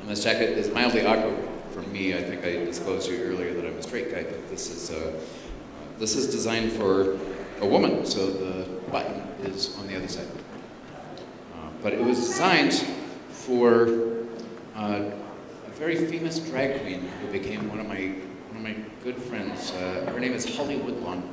And this jacket is mildly awkward for me. I think I disclosed to you earlier that I'm a straight guy, but this is designed for a woman, so the button is on the other side. But it was designed for a very famous drag queen who became one of my good friends. Her name is Holly Woodlawn.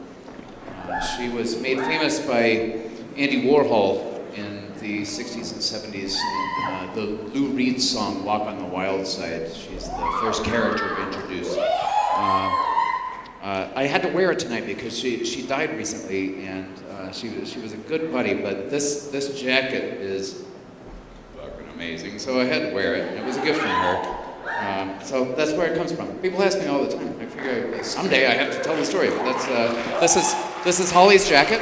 She was made famous by Andy Warhol in the 60s and 70s in the Lou Reed song "Walk on the Wild Side." She's the first character introduced. I had to wear it tonight because she died recently, and she was a good buddy. But this jacket is fucking amazing, so I had to wear it. And it was a gift from her. So that's where it comes from. People ask me all the time. I figure someday I have to tell the story. But this is Holly's jacket.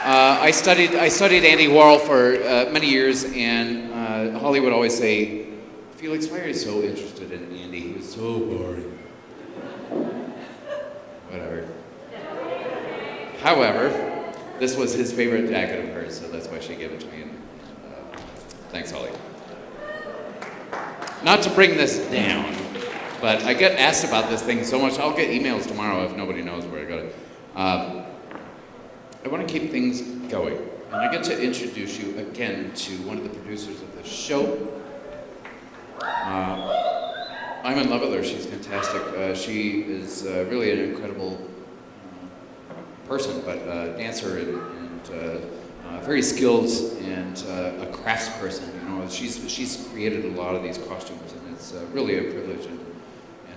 I studied Andy Warhol for many years, and Holly would always say, "Felix, why are you so interested in Andy? He was so boring." Whatever. However, this was his favorite jacket of hers, so that's why she gave it to me. And, thanks, Holly. Not to bring this down, but I get asked about this thing so much. I'll get emails tomorrow if nobody knows where I got it. I want to keep things going, and I get to introduce you again to one of the producers of the show. I'm in love with her. She's fantastic. She is really an incredible person, but dancer and very skilled and a craftsperson. You know, she's created a lot of these costumes, and it's really a privilege and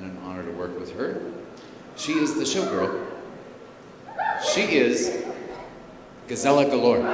an honor to work with her. She is the showgirl. She is Gazella Galore.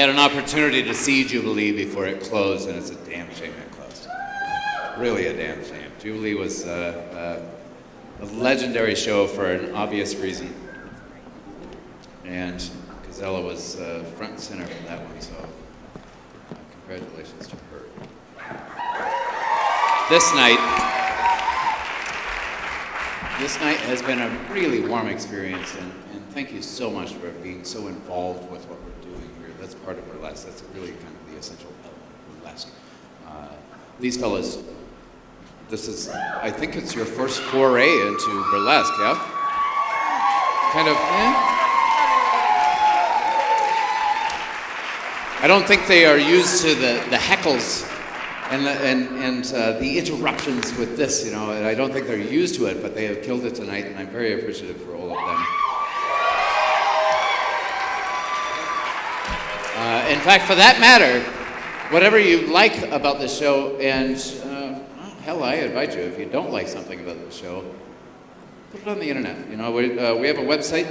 had an opportunity to see Jubilee before it closed, and it's a damn shame it closed. Really a damn shame. Jubilee was a legendary show for an obvious reason. And Gazella was front and center for that one, so congratulations to her. This night has been a really warm experience, and thank you so much for being so involved with what we're doing here. That's part of Burlesque. That's really kind of the essential element of Burlesque. These fellas, this is, I think it's your first foray into Burlesque, yeah? Kind of, yeah? I don't think they are used to the heckles and the interruptions with this, you know, and I don't think they're used to it, but they have killed it tonight, and I'm very appreciative for all of them. In fact, for that matter, whatever you like about the show, and hell, I invite you, if you don't like something about the show, put it on the internet. You know, we have a website.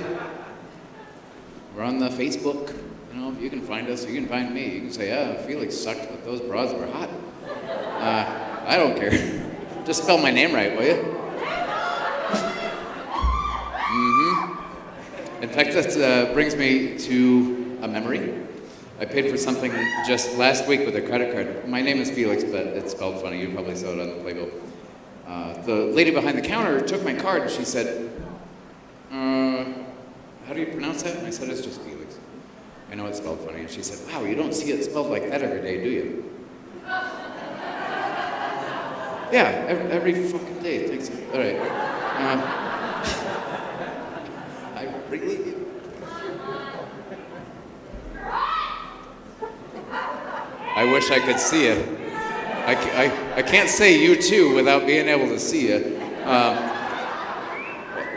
We're on the Facebook. You know, you can find us. You can find me. You can say, Felix sucked, but those bras were hot. I don't care. Just spell my name right, will you? In fact, that brings me to a memory. I paid for something just last week with a credit card. My name is Felix, but it's spelled funny. You probably saw it on the playbill. The lady behind the counter took my card and she said, how do you pronounce that? And I said, it's just Felix. I know it's spelled funny. And she said, wow, you don't see it spelled like that every day, do you? Yeah, every fucking day. Thanks. All right. I really do. I wish I could see you. I can't say you too without being able to see you.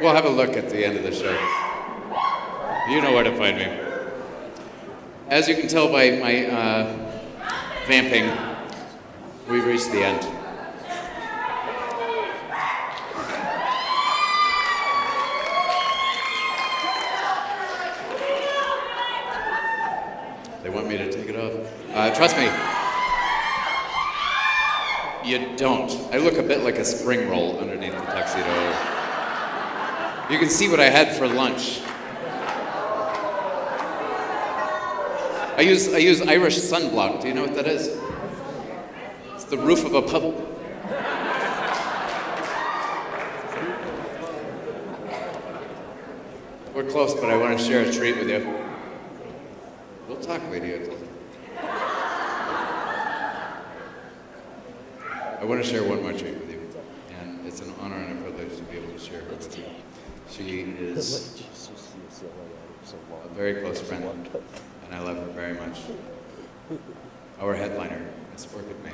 We'll have a look at the end of the show. You know where to find me. As you can tell by my vamping, we've reached the end. They want me to take it off. Trust me, you don't. I look a bit like a spring roll underneath the tuxedo. You can see what I had for lunch. I use Irish sunblock. Do you know what that is? It's the roof of a pub. We're close, but I want to share a treat with you. We'll talk later. I want to share one more treat with you, and it's an honor and a privilege to be able to share her with you. She is a very close friend, and I love her very much. Our headliner, Miss Orchid May.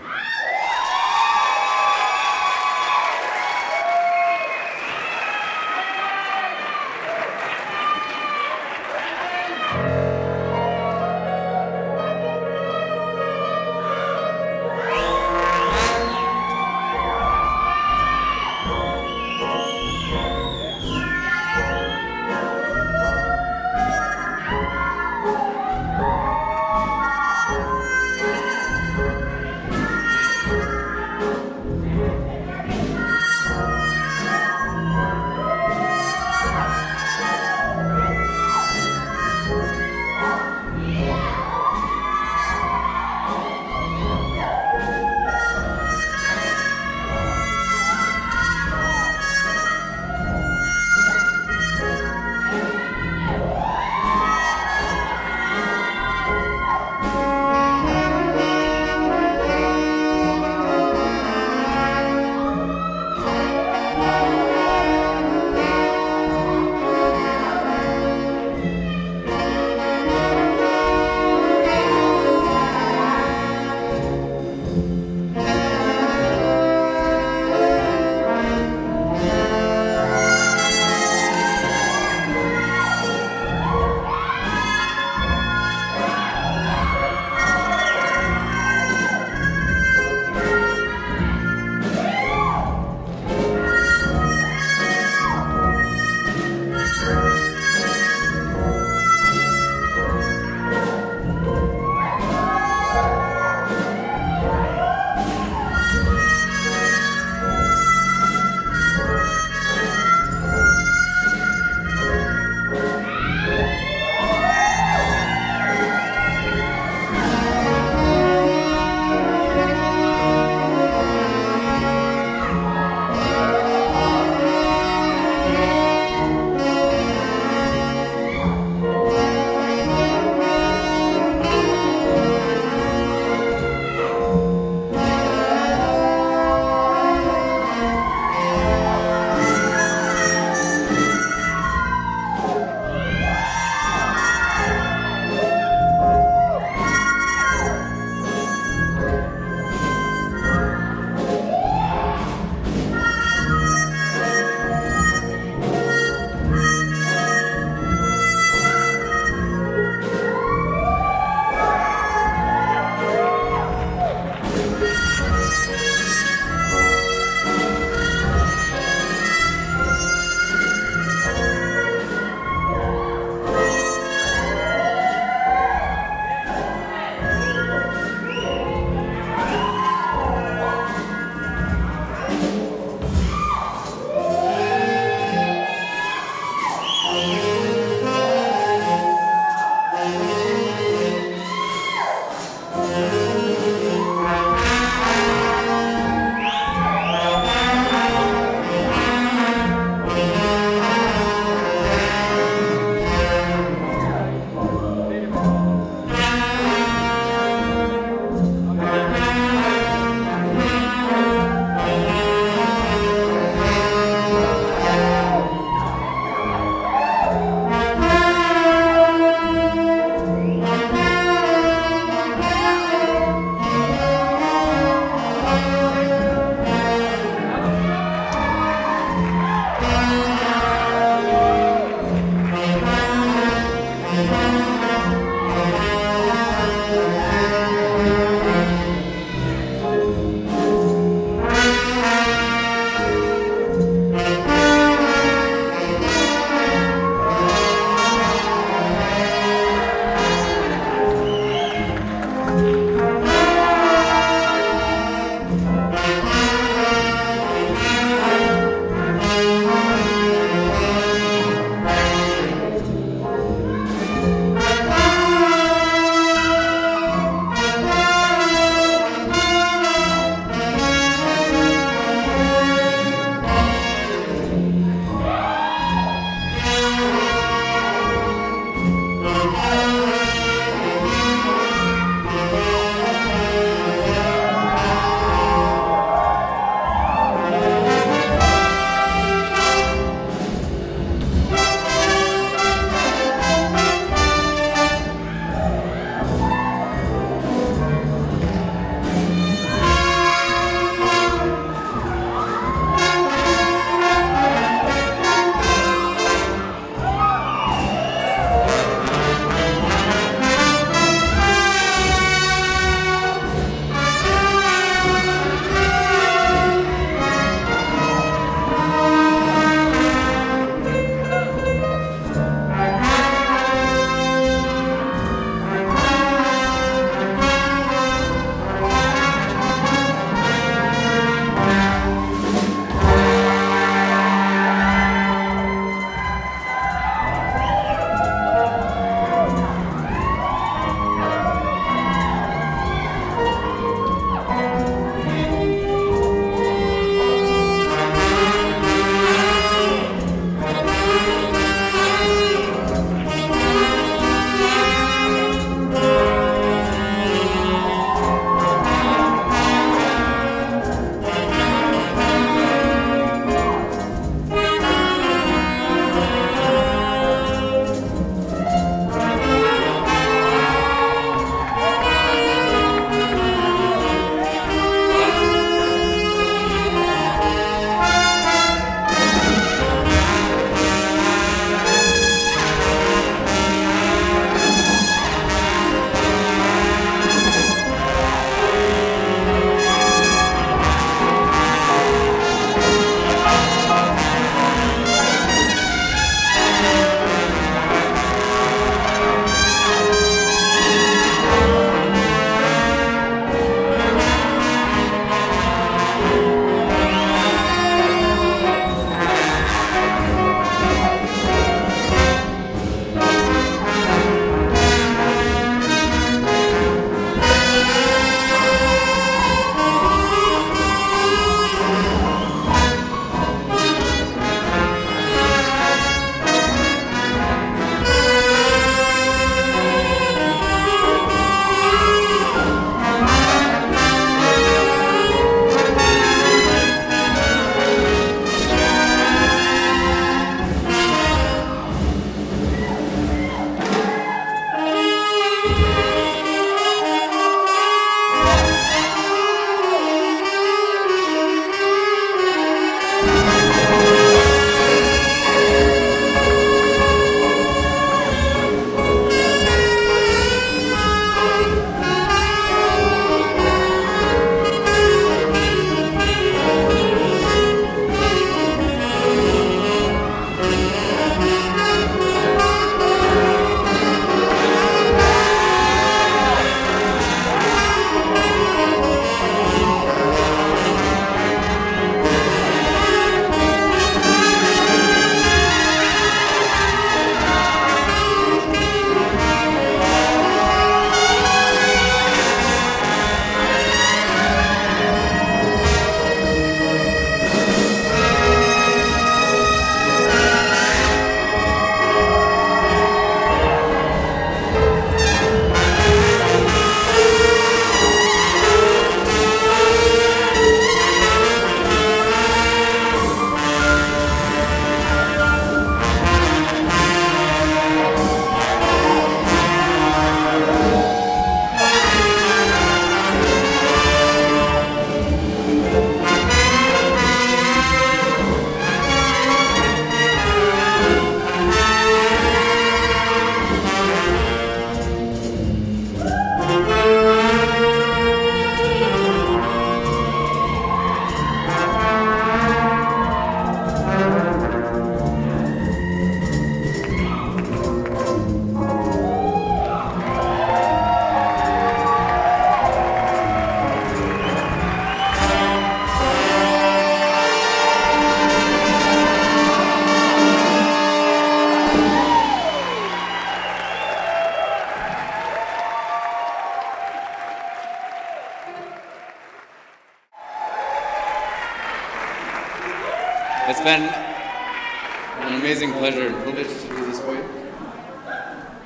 It's been an amazing pleasure and privilege to do this for you.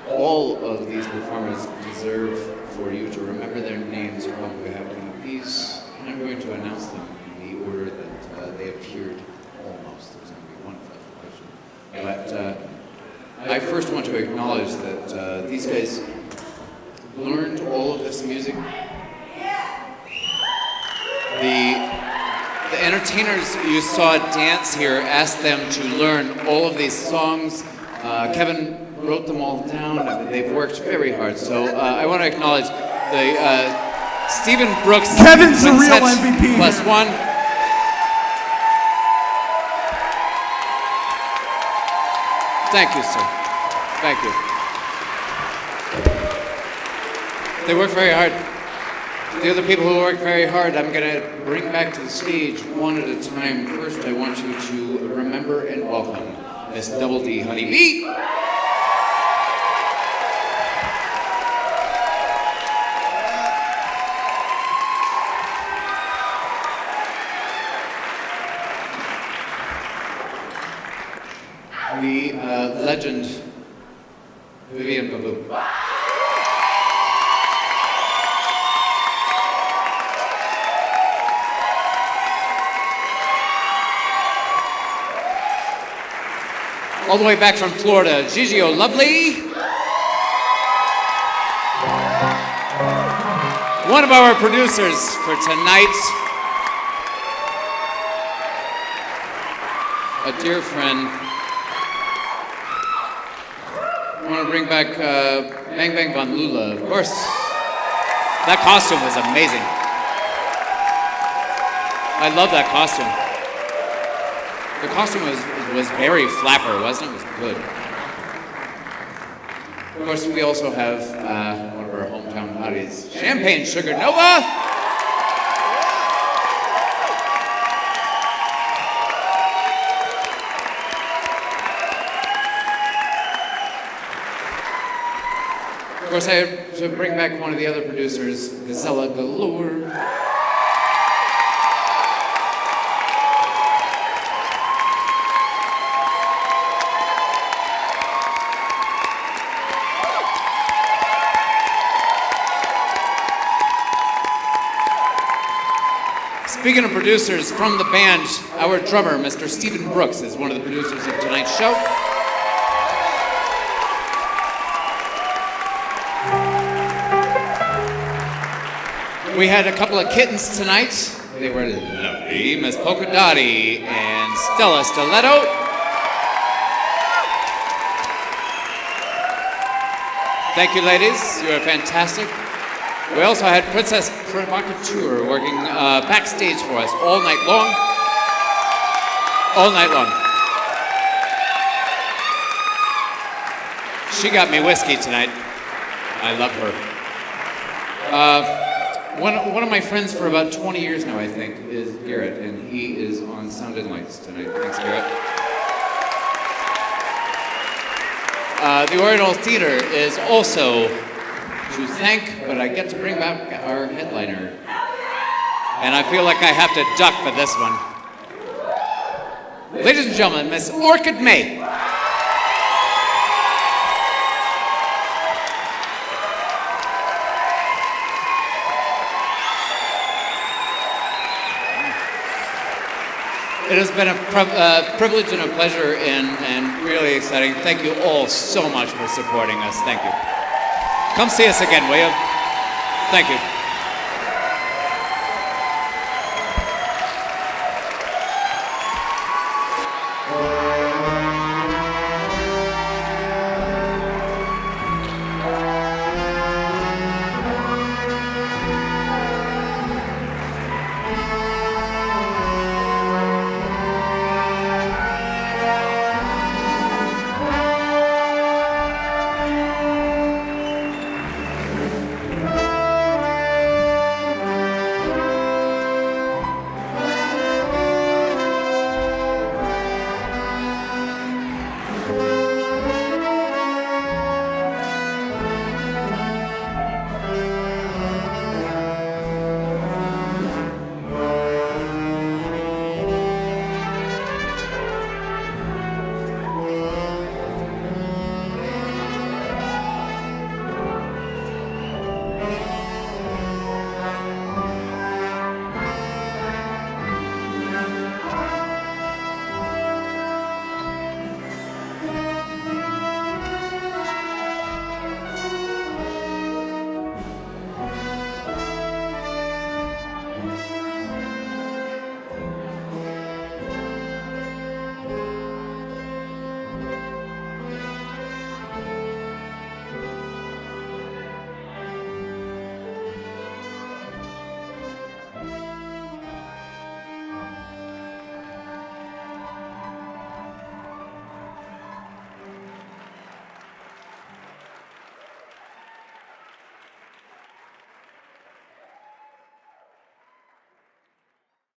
All of these performers deserve for you to remember their names on behalf of these, and I'm going to announce them in the order that they appeared almost. There's going to be one clarification. But I first want to acknowledge that these guys learned all of this music. The entertainers you saw dance here asked them to learn all of these songs. Kevin wrote them all down. They've worked very hard. So I want to acknowledge the Stephen Brooks. Kevin's the real MVP. Plus one. Thank you, sir. Thank you. They work very hard. The other people who work very hard, I'm going to bring back to the stage one at a time. First, I want you to remember and welcome Miss Double D Honeybee. The legend, Vivian Babu. All the way back from Florida, Gigi O'Lovely. One of our producers for tonight. A dear friend. I want to bring back Bang Bang Von Lula, of course. That costume was amazing. I love that costume. The costume was very flapper, wasn't it? It was good. Of course, we also have one of our hometown hotties, Champagne Sugar Nova. Of course, I have to bring back one of the other producers, Gazella Galore. Speaking of producers from the band, our drummer, Mr. Stephen Brooks, is one of the producers of tonight's show. We had a couple of kittens tonight. They were lovely. Miss Polka Dottie and Stella Stiletto. Thank you, ladies. You are fantastic. We also had Princess Provocateur working backstage for us all night long. All night long. She got me whiskey tonight. I love her. One of my friends for about 20 years now, I think, is Garrett, and he is on Sound and Lights tonight. Thanks, Garrett. The Oriental Theater is also to thank, but I get to bring back our headliner. And I feel like I have to duck for this one. Ladies and gentlemen, Miss Orchid May. It has been a privilege and a pleasure and really exciting. Thank you all so much for supporting us. Thank you. Come see us again, will you? Thank you.